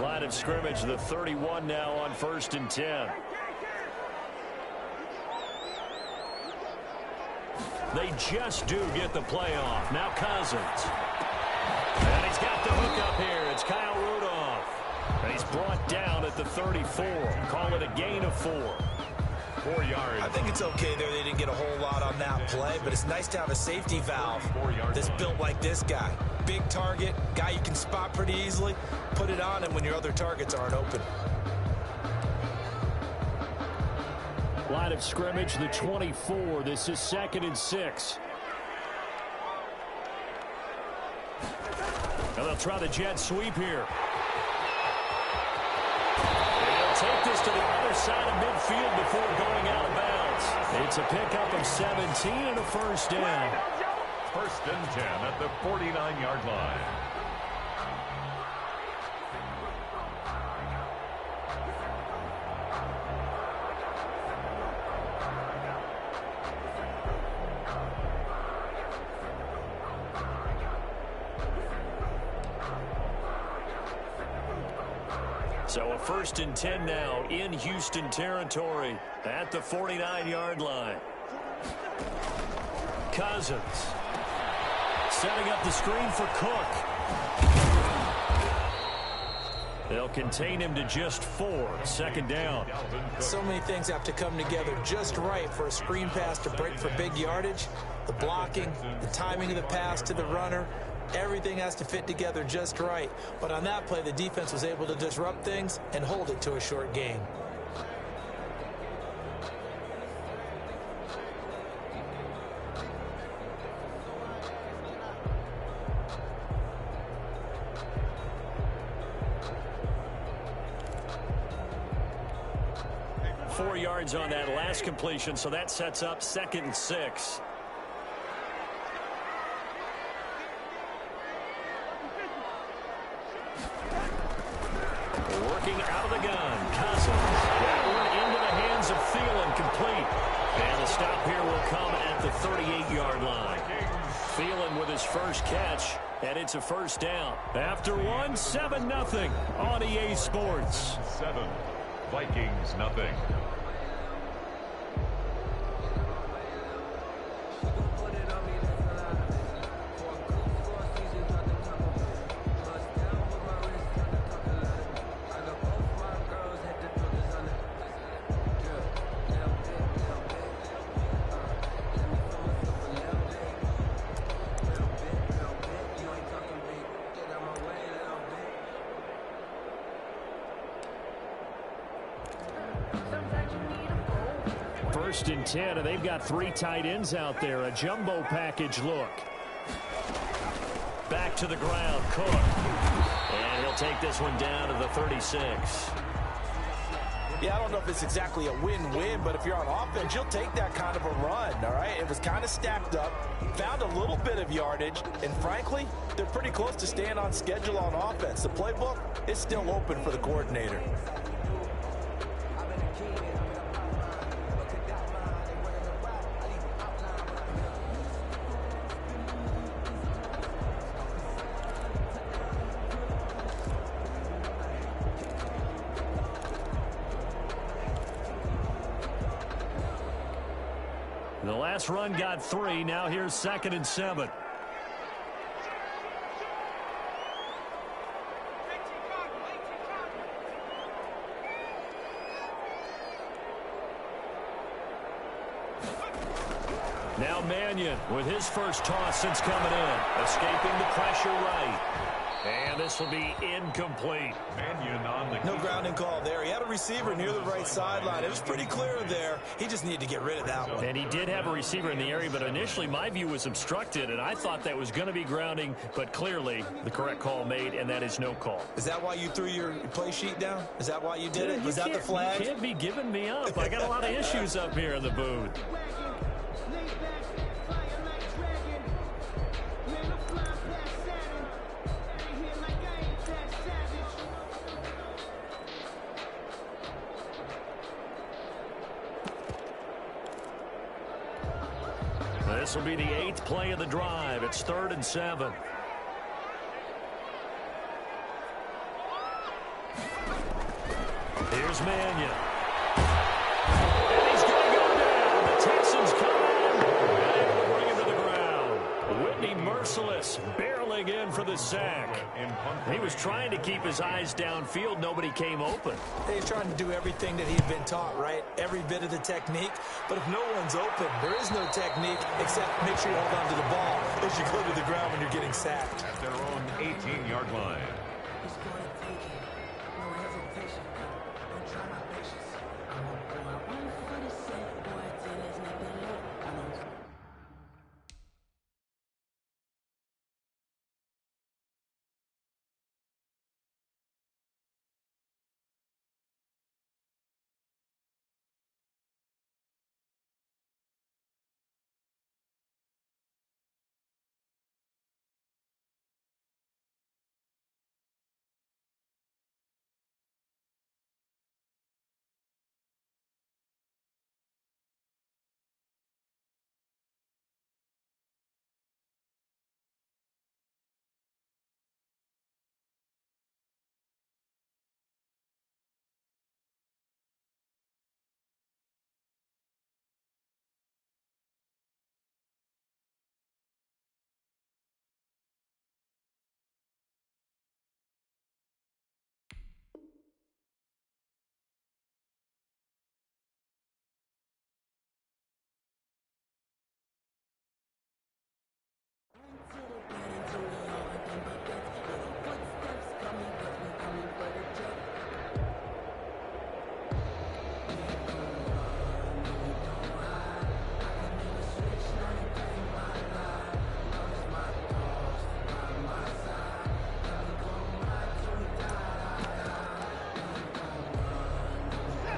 Line of scrimmage, the 31 now on 1st and 10. They just do get the play off. Now Cousins. And he's got the hook up here. It's Kyle Rudolph. And he's brought down at the 34. Call it a gain of 4. 4 yards. I think it's okay there. They didn't get a whole lot on that play, but it's nice to have a safety valve that's built like this guy. Big target, guy you can spot pretty easily. Put it on him when your other targets aren't open. Line of scrimmage, the 24. This is 2nd and 6. And they'll try the jet sweep here. And they'll take this to the other side of midfield before going out of bounds. It's a pickup of 17 and a first down. 1st and 10 at the 49-yard line. So a 1st and 10 now in Houston territory at the 49-yard line. Cousins setting up the screen for Cook. They'll contain him to just 4. 2nd down. So many things have to come together just right for a screen pass to break for big yardage. The blocking, the timing of the pass to the runner, everything has to fit together just right. But on that play, the defense was able to disrupt things and hold it to a short gain. Four yards on that last completion, so that sets up 2nd and 6. Working out of the gun, Cousins. That one into the hands of Thielen, complete. And the stop here will come at the 38-yard line. Thielen with his first catch, and it's a first down. After one, 7-0 on EA Sports. 7, Vikings nothing. First and 10, and they've got 3 tight ends out there. A jumbo package look. Back to the ground, Cook. And he'll take this one down to the 36. Yeah, I don't know if it's exactly a win-win, but if you're on offense, you'll take that kind of a run, all right? It was kind of stacked up, found a little bit of yardage, and frankly, they're pretty close to staying on schedule on offense. The playbook is still open for the coordinator. last run got 3. Now here's 2nd and 7. Now Mannion with his first toss since coming in. Escaping the pressure right. And this will be incomplete. Mannion on the no grounding call there. He had a receiver near the right sideline. It was pretty clear there. He just needed to get rid of that one. And he did have a receiver in the area, but initially my view was obstructed, and I thought that was going to be grounding, but clearly the correct call made, and that is no call. Is that why you threw your play sheet down? Is that why you did it? Was that the flag? You can't be giving me up. I got a lot of issues up here in the booth. This will be the 8th play of the drive. It's 3rd and 7. Here's Mannion. And he's going to go down. The Texans come in and bring him to the ground. Whitney Merciless barreling in for the sack. He was trying to keep his eyes downfield. Nobody came open. He's trying to do everything that he'd been taught, right? Every bit of the technique. But if no one's open, there is no technique except make sure you hold on to the ball as you go to the ground when you're getting sacked. At their own 18-yard line.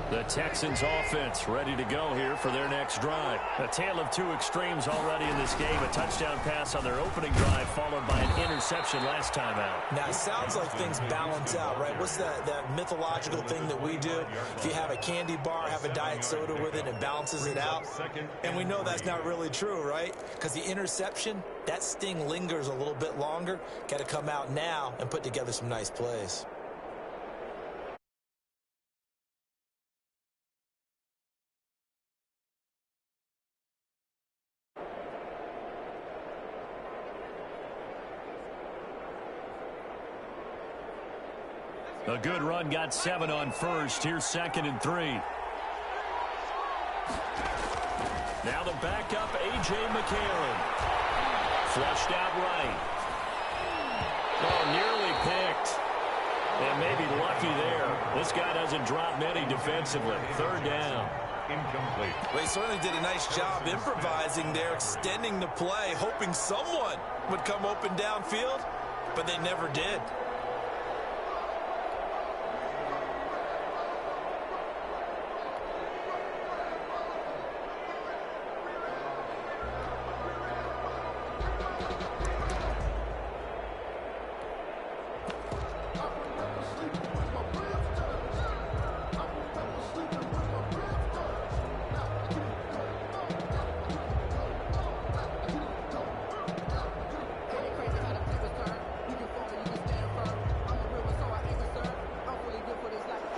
The Texans offense ready to go here for their next drive. A tale of two extremes already in this game. A touchdown pass on their opening drive followed by an interception last time out. Now, it sounds like things balance out, right? What's that mythological thing that we do? If you have a candy bar, have a diet soda with it, it balances it out. And we know that's not really true, right? Because the interception, that sting lingers a little bit longer. Got to come out now and put together some nice plays. A good run got 7 on first. Here's 2nd and 3. Now the backup, A.J. McCarron. Flushed out right. Oh, nearly picked. And maybe lucky there. This guy doesn't drop many defensively. 3rd down. Incomplete. Well, he certainly did a nice job improvising there, extending the play, hoping someone would come open downfield, but they never did.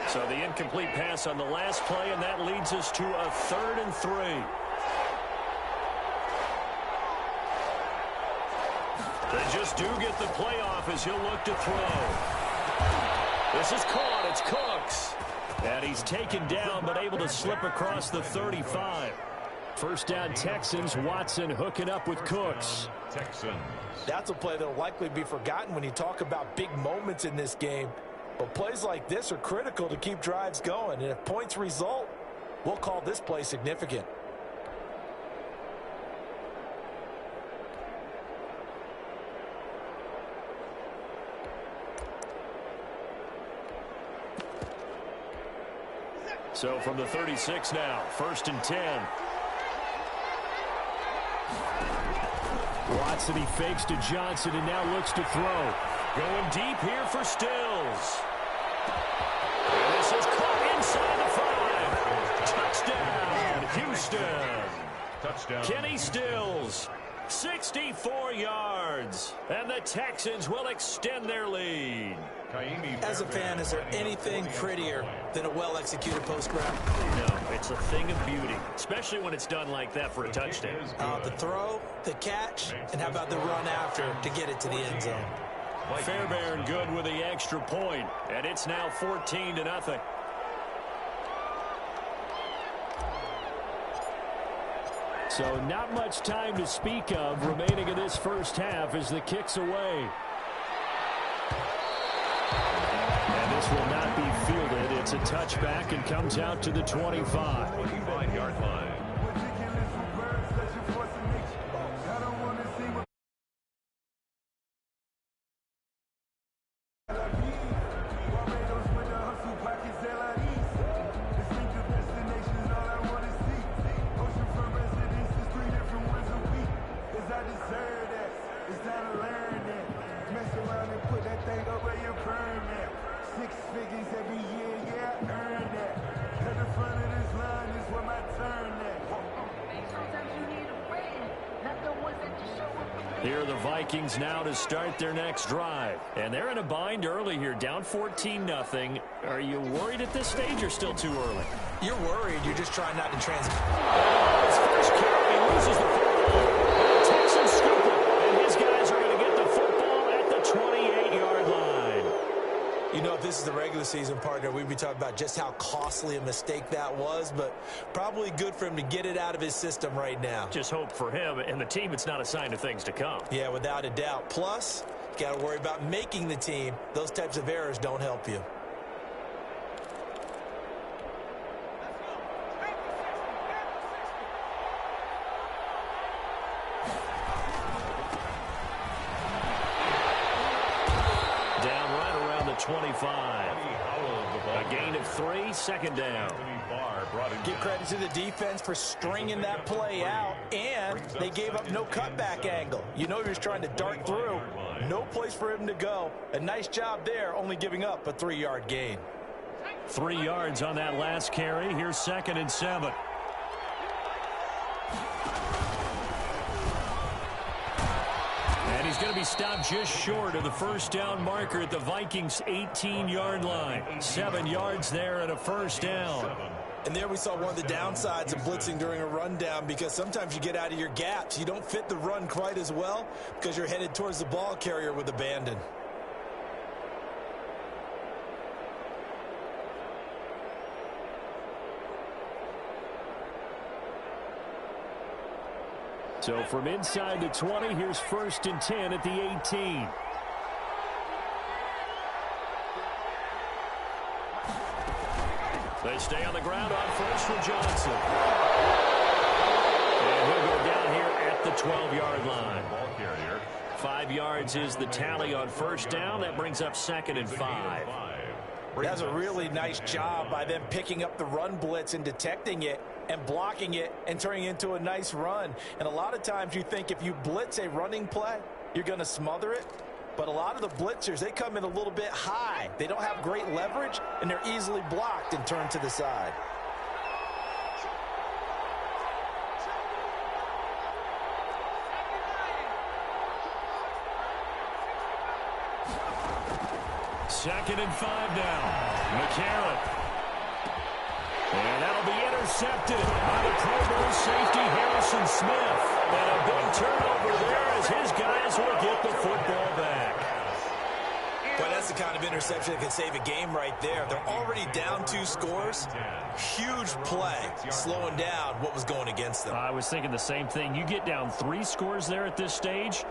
So the incomplete pass on the last play, and that leads us to a 3rd and 3. They just do get the playoff as he'll look to throw. This is caught. It's Cooks. And he's taken down but able to slip across the 35. First down Texans. Watson hooking up with Cooks. Texans. That's a play that will likely be forgotten when you talk about big moments in this game. But plays like this are critical to keep drives going. And if points result, we'll call this play significant. So from the 36 now, 1st and 10. Watson, he fakes to Johnson and now looks to throw. Going deep here for Stills. And this is caught inside the 5. Touchdown, Houston. Touchdown. Kenny Stills, 64 yards. And the Texans will extend their lead. As a fan, is there anything prettier than a well-executed post grab? No, it's a thing of beauty, especially when it's done like that for a touchdown. The throw, the catch, and how about the run after to get it to the end zone? Fairbairn good with the extra point, and it's now 14-0. So not much time to speak of remaining in this first half as the kick's away. And this will not be fielded. It's a touchback and comes out to the 25. 25-yard line. Here are the Vikings now to start their next drive. And they're in a bind early here, down 14-0. Are you worried at this stage or still too early? You're worried. You're just trying not to transit. His first carry loses the football. Texans scoop it, and his guys are going to get the football at the 28-yard line. You know, if this is the regular season, partner, we'd be talking about just how costly a mistake that was, but probably good for him to get it out of his system right now. Just hope for him and the team it's not a sign of things to come. Yeah, without a doubt. Plus, you got to worry about making the team. Those types of errors don't help you. Down right around the 25. A gain of 3, second down. Give credit to the defense for stringing that play out, and they gave up no cutback angle. You know he was trying to dart through. No place for him to go. A nice job there, only giving up a 3-yard gain. 3 yards on that last carry. Here's 2nd and 7. And he's going to be stopped just short of the first down marker at the Vikings' 18-yard line. 7 yards there and a first down. And there we saw one of the downsides of blitzing during a rundown, because sometimes you get out of your gaps. You don't fit the run quite as well because you're headed towards the ball carrier with abandon. So from inside the 20, here's 1st and 10 at the 18. They stay on the ground on first for Johnson. And he'll go down here at the 12-yard line. 5 yards is the tally on first down. That brings up 2nd and 5. That's a really nice job by them picking up the run blitz and detecting it and blocking it and turning it into a nice run. And a lot of times you think if you blitz a running play, you're going to smother it. But a lot of the blitzers, they come in a little bit high. They don't have great leverage, and they're easily blocked and turned to the side. Second and 5 now. McCarron. And that'll be intercepted by the Pro Bowl safety Harrison Smith. And a big turnover there as his guys will get the football back. Well, that's the kind of interception that can save a game right there. They're already down 2 scores. Huge play, slowing down what was going against them. I was thinking the same thing. You get down 3 scores there at this stage,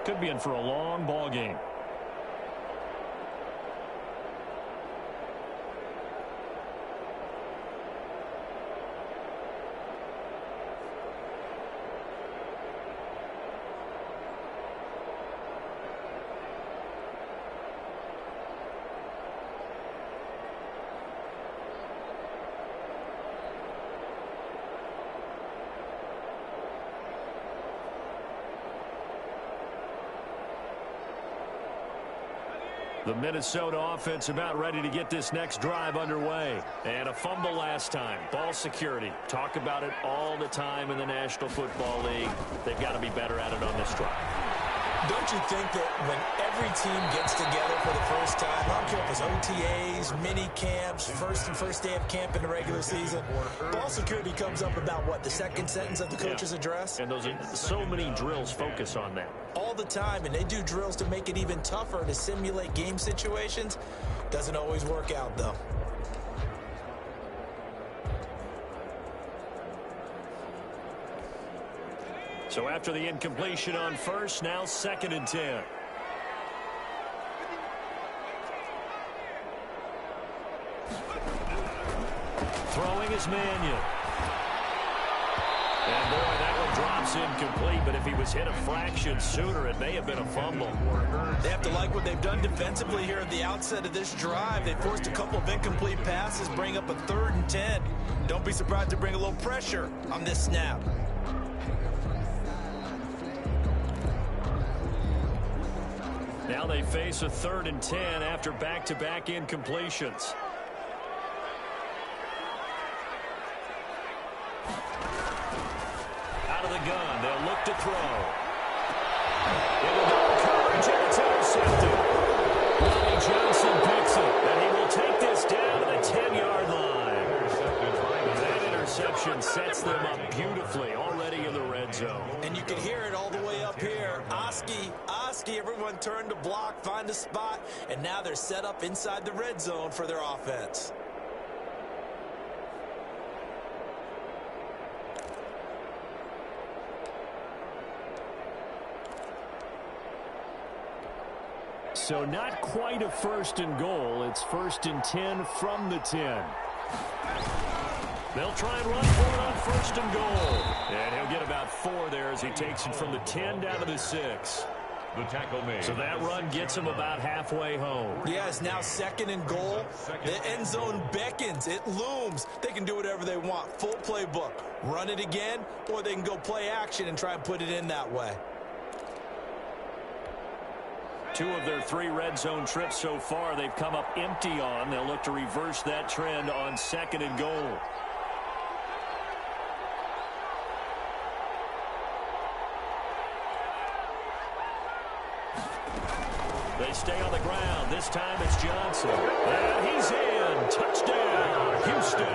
could be in for a long ball game. The Minnesota offense about ready to get this next drive underway. And a fumble last time. Ball security. Talk about it all the time in the National Football League. They've got to be better at it on this drive. Don't you think that when every team gets together for the first time, I don't care if it's OTAs, mini camps, first day of camp in the regular season, ball security comes up about, what, the second sentence of the coach's address? And those are so many drills focus on that. All the time, and they do drills to make it even tougher to simulate game situations. Doesn't always work out, though. So after the incompletion on first, now 2nd and 10. Throwing is Mannion. And boy, that one drops incomplete, but if he was hit a fraction sooner, it may have been a fumble. They have to like what they've done defensively here at the outset of this drive. They forced a couple of incomplete passes, bring up a 3rd and 10. Don't be surprised to bring a little pressure on this snap. Now they face a 3rd and 10 after back-to-back incompletions. Out of the gun, they'll look to throw. Into double coverage, and it's intercepted. Lonnie Johnson picks it, and he will take this down to the 10-yard line. That interception sets them up beautifully already in the red zone. And you can hear it all the way up here. Oski, everyone turned to block, find a spot, and now they're set up inside the red zone for their offense. So not quite a 1st and goal. It's 1st and 10 from the 10. They'll try and run for it on 1st and goal. And he'll get about 4 there as he takes it from the 10 down to the 6. The tackle made. So that run gets him about halfway home. Yeah, it's now 2nd and goal. The end zone beckons. It looms. They can do whatever they want. Full playbook. Run it again, or they can go play action and try and put it in that way. 2 of their 3 red zone trips so far they've come up empty on. They'll look to reverse that trend on 2nd and goal. They stay on the ground. This time it's Johnson. And he's in. Touchdown, Houston.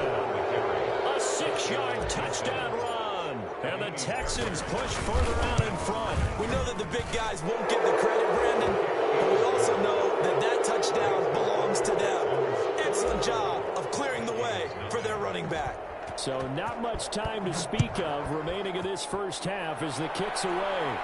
A 6-yard touchdown run. And the Texans push further out in front. We know that the big guys won't get the credit, Brandon, but we also know that that touchdown belongs to them. Excellent job of clearing the way for their running back. So not much time to speak of remaining in this first half as the kick's away.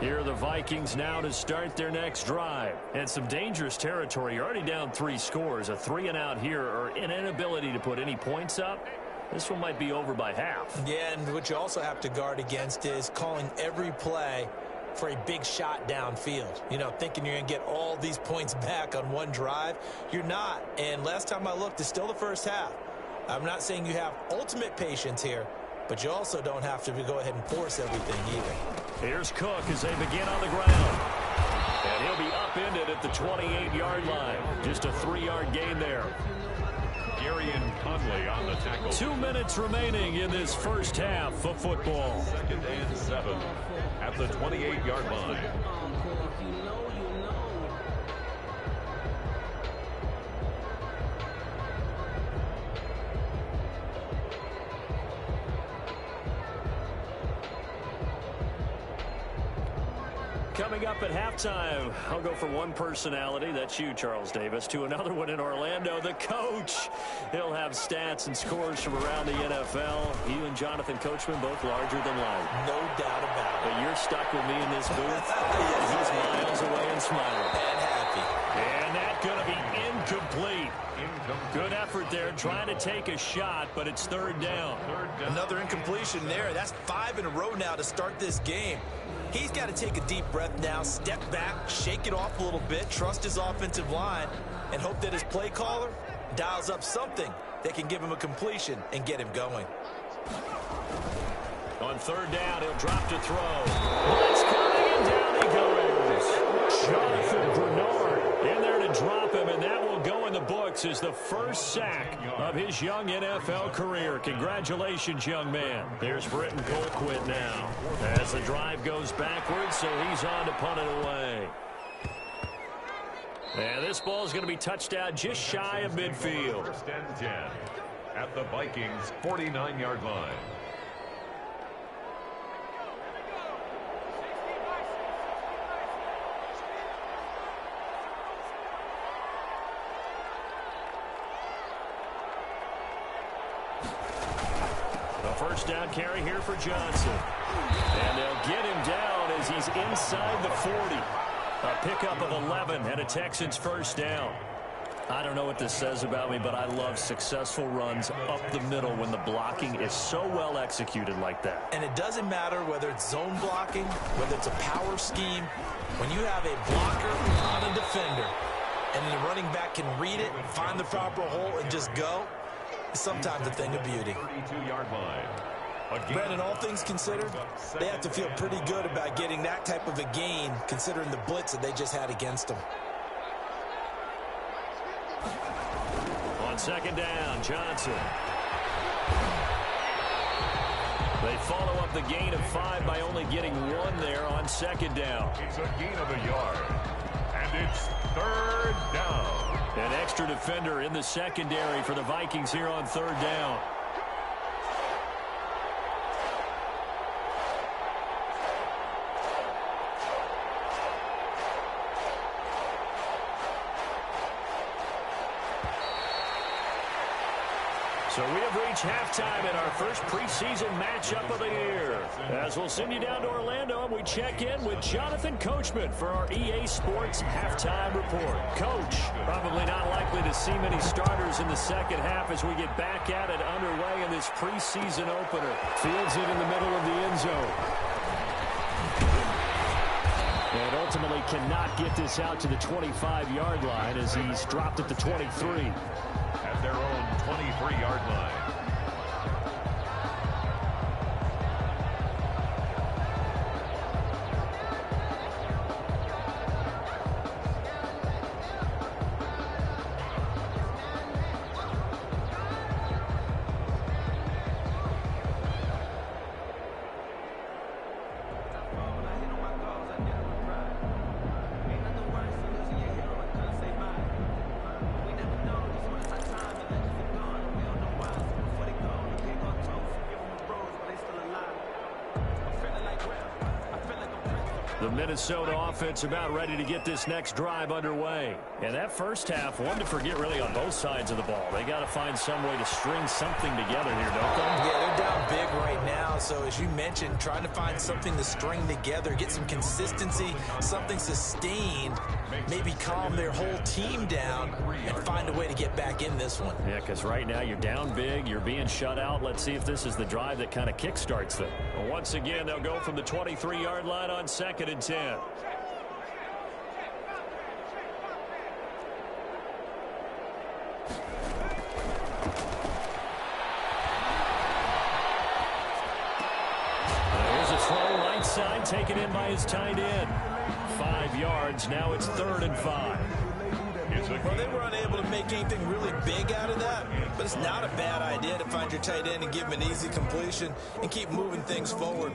Here are the Vikings now to start their next drive. And some dangerous territory. You're already down 3 scores. A 3-and-out here or an inability to put any points up. This one might be over by half. Yeah, and what you also have to guard against is calling every play for a big shot downfield. You know, thinking you're going to get all these points back on one drive. You're not. And last time I looked, it's still the first half. I'm not saying you have ultimate patience here, but you also don't have to go ahead and force everything either. Here's Cook as they begin on the ground. And he'll be upended at the 28-yard line. Just a 3-yard gain there. Garion Conley on the tackle. 2 minutes remaining in this first half of football. 2nd and 7 at the 28-yard line. Coming up at halftime, I'll go from one personality, that's you, Charles Davis, to another one in Orlando, the coach. He'll have stats and scores from around the NFL. You and Jonathan Coachman both larger than life. No doubt about it. But you're stuck with me in this booth. He's miles away and smiling. And happy. And that's going to be incomplete. Good effort there, trying to take a shot, but it's third down. Another incompletion there. That's 5 in a row now to start this game. He's got to take a deep breath now, step back, shake it off a little bit, trust his offensive line, and hope that his play caller dials up something that can give him a completion and get him going. On third down, he'll drop to throw. Blitz coming, and down he goes. Jonathan Bernard in there to drop him, and that will go in the books as the first sack of his young NFL career. Congratulations, young man. There's Britton Colquitt now as the drive goes backwards, so he's on to punt it away. And this ball is going to be touched out just shy of midfield. 1st and 10 at the Vikings' 49-yard line. First down carry here for Johnson. And they'll get him down as he's inside the 40. A pickup of 11 and a Texans first down. I don't know what this says about me, but I love successful runs up the middle when the blocking is so well executed like that. And it doesn't matter whether it's zone blocking, whether it's a power scheme. When you have a blocker on a defender and the running back can read it, find the proper hole, and just go, sometimes a thing of beauty. 32-yard line. Brandon, all things considered, they have to feel pretty good about getting that type of a gain considering the blitz that they just had against them. On second down, Johnson. They follow up the gain of 5 by only getting 1 there on second down. It's a gain of a yard, and it's third down. An extra defender in the secondary for the Vikings here on third down. So we have reached halftime in our first preseason matchup of the year. As we'll send you down to Orlando, and we check in with Jonathan Coachman for our EA Sports Halftime Report. Coach, probably not likely to see many starters in the second half as we get back at it underway in this preseason opener. Fields it in the middle of the end zone. And ultimately cannot get this out to the 25-yard line as he's dropped at the 23. At their own 23-yard line. The Minnesota offense about ready to get this next drive underway. And that first half, one to forget really on both sides of the ball. They got to find some way to string something together here, don't they? Yeah, they're down big right now. So as you mentioned, trying to find something to string together, get some consistency, something sustained, maybe calm their whole team down and find a way to get back in this one. Yeah, because right now you're down big, you're being shut out. Let's see if this is the drive that kind of kickstarts them. Well, once again, they'll go from the 23-yard line on 2nd and 10. taken in by his tight end. 5 yards. Now it's 3rd and 5. Well, they were unable to make anything really big out of that, but it's not a bad idea to find your tight end and give him an easy completion and keep moving things forward.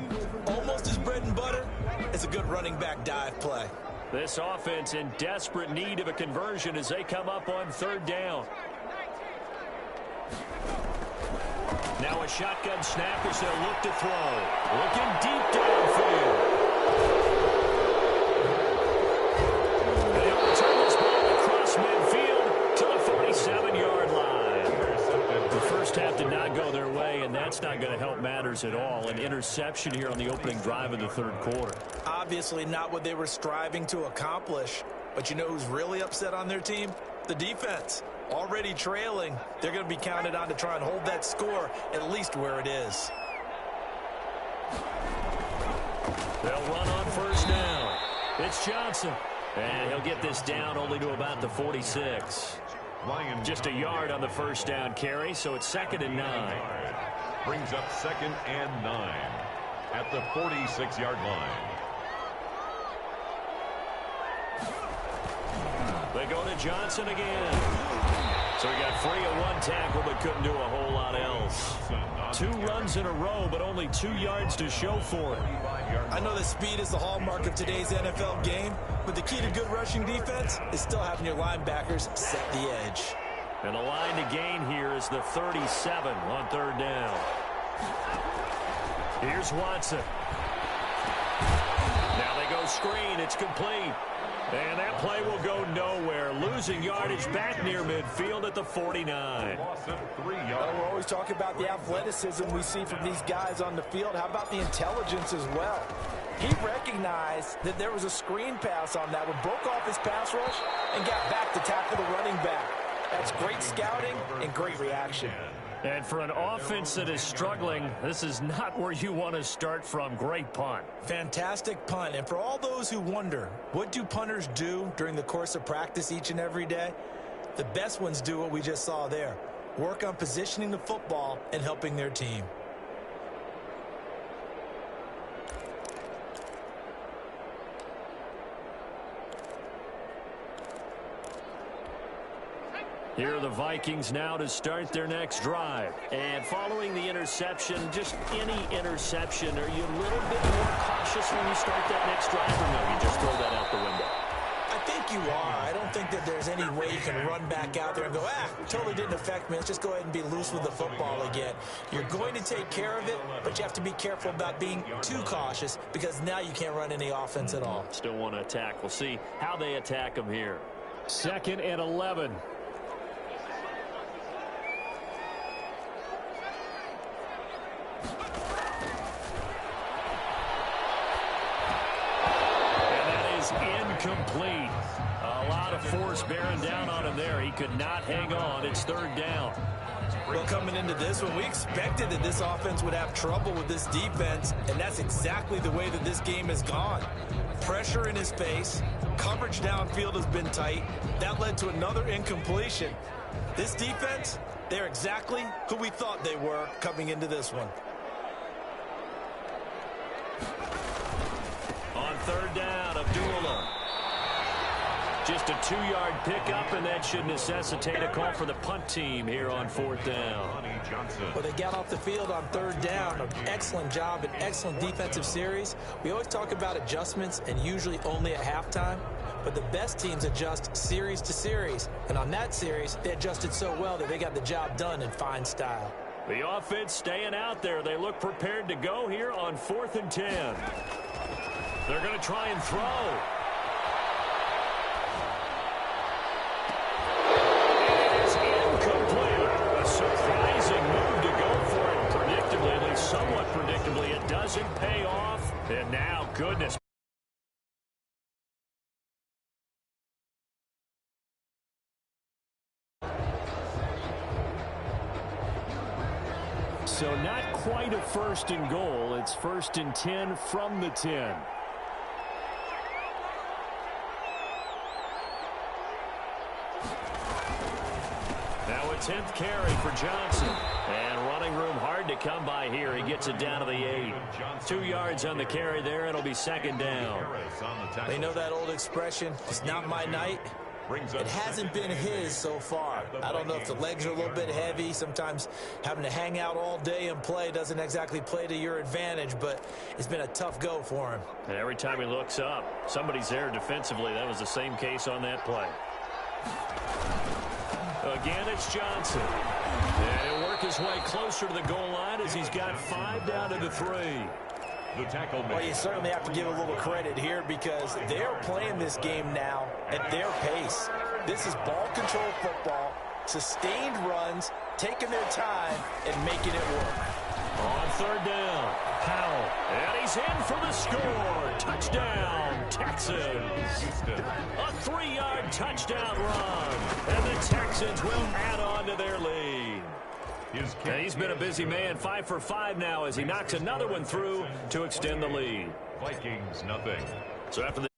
Almost as bread and butter as a good running back dive play. This offense in desperate need of a conversion as they come up on 3rd down. Now a shotgun snap as they'll look to throw. Looking deep downfield. They overturn this ball across midfield to the 47-yard line. The first half did not go their way, and that's not going to help matters at all. An interception here on the opening drive of the 3rd quarter. Obviously not what they were striving to accomplish. But you know who's really upset on their team? The defense. Already trailing, they're going to be counted on to try and hold that score at least where it is. They'll run on 1st down. It's Johnson. And he'll get this down only to about the 46. Just a yard on the 1st down carry, so it's 2nd and 9. Brings up 2nd and 9 at the 46-yard line. They go to Johnson again. So he got free of 1 tackle but couldn't do a whole lot else. 2 runs in a row, but only 2 yards to show for it. I know that speed is the hallmark of today's NFL game, but the key to good rushing defense is still having your linebackers set the edge. And the line to gain here is the 37 on 3rd down. Here's Watson. Now they go screen. It's complete. And that play will go nowhere. Losing yardage back near midfield at the 49. We're always talking about the athleticism we see from these guys on the field. How about the intelligence as well? He recognized that there was a screen pass on that one, broke off his pass rush, and got back to tackle the running back. That's great scouting and great reaction. And for an offense that is struggling, this is not where you want to start from. Great punt. Fantastic punt. And for all those who wonder, what do punters do during the course of practice each and every day? The best ones do what we just saw there. Work on positioning the football and helping their team. Here are the Vikings now to start their next drive. And following the interception, just any interception, are you a little bit more cautious when you start that next drive, or no, you just throw that out the window? I think you are. I don't think that there's any way you can run back out there and go, totally didn't affect me. Let's just go ahead and be loose with the football again. You're going to take care of it, but you have to be careful about being too cautious because now you can't run any offense at all. Still want to attack. We'll see how they attack them here. 2nd and 11. Incomplete. A lot of force bearing down on him there. He could not hang on. It's 3rd down. Well, coming into this one, we expected that this offense would have trouble with this defense, and that's exactly the way that this game has gone. Pressure in his face. Coverage downfield has been tight. That led to another incompletion. This defense, they're exactly who we thought they were coming into this one. On 3rd down, Abdullah. Just a 2-yard pickup, and that should necessitate a call for the punt team here on 4th down. Well, they got off the field on 3rd down. An excellent job, an excellent defensive series. We always talk about adjustments, and usually only at halftime. But the best teams adjust series to series. And on that series, they adjusted so well that they got the job done in fine style. The offense staying out there. They look prepared to go here on 4th and 10. They're going to try and throw. It is incomplete. A surprising move to go for it. Predictably, at least somewhat predictably, it doesn't pay off. And now, goodness. So not quite a 1st and goal. It's 1st and 10 from the 10. Now 10th carry for Johnson. And running room hard to come by here. He gets it down to the 8. 2 yards on the carry there. It'll be second down. They know that old expression, it's not my night. It hasn't been his so far. I don't know if the legs are a little bit heavy. Sometimes having to hang out all day and play doesn't exactly play to your advantage, but it's been a tough go for him. And every time he looks up, somebody's there defensively. That was the same case on that play. Again, it's Johnson. And he'll work his way closer to the goal line as he's got 5 down to the 3. Well, you certainly have to give a little credit here because they're playing this game now at their pace. This is ball control football, sustained runs, taking their time, and making it work. On 3rd down, Powell. And he's in for the score. Touchdown, Texans. A 3-yard touchdown run. And the Texans will add on to their lead. And he's been a busy man, 5 for 5 now as he knocks another one through to extend the lead. Vikings, nothing. So after the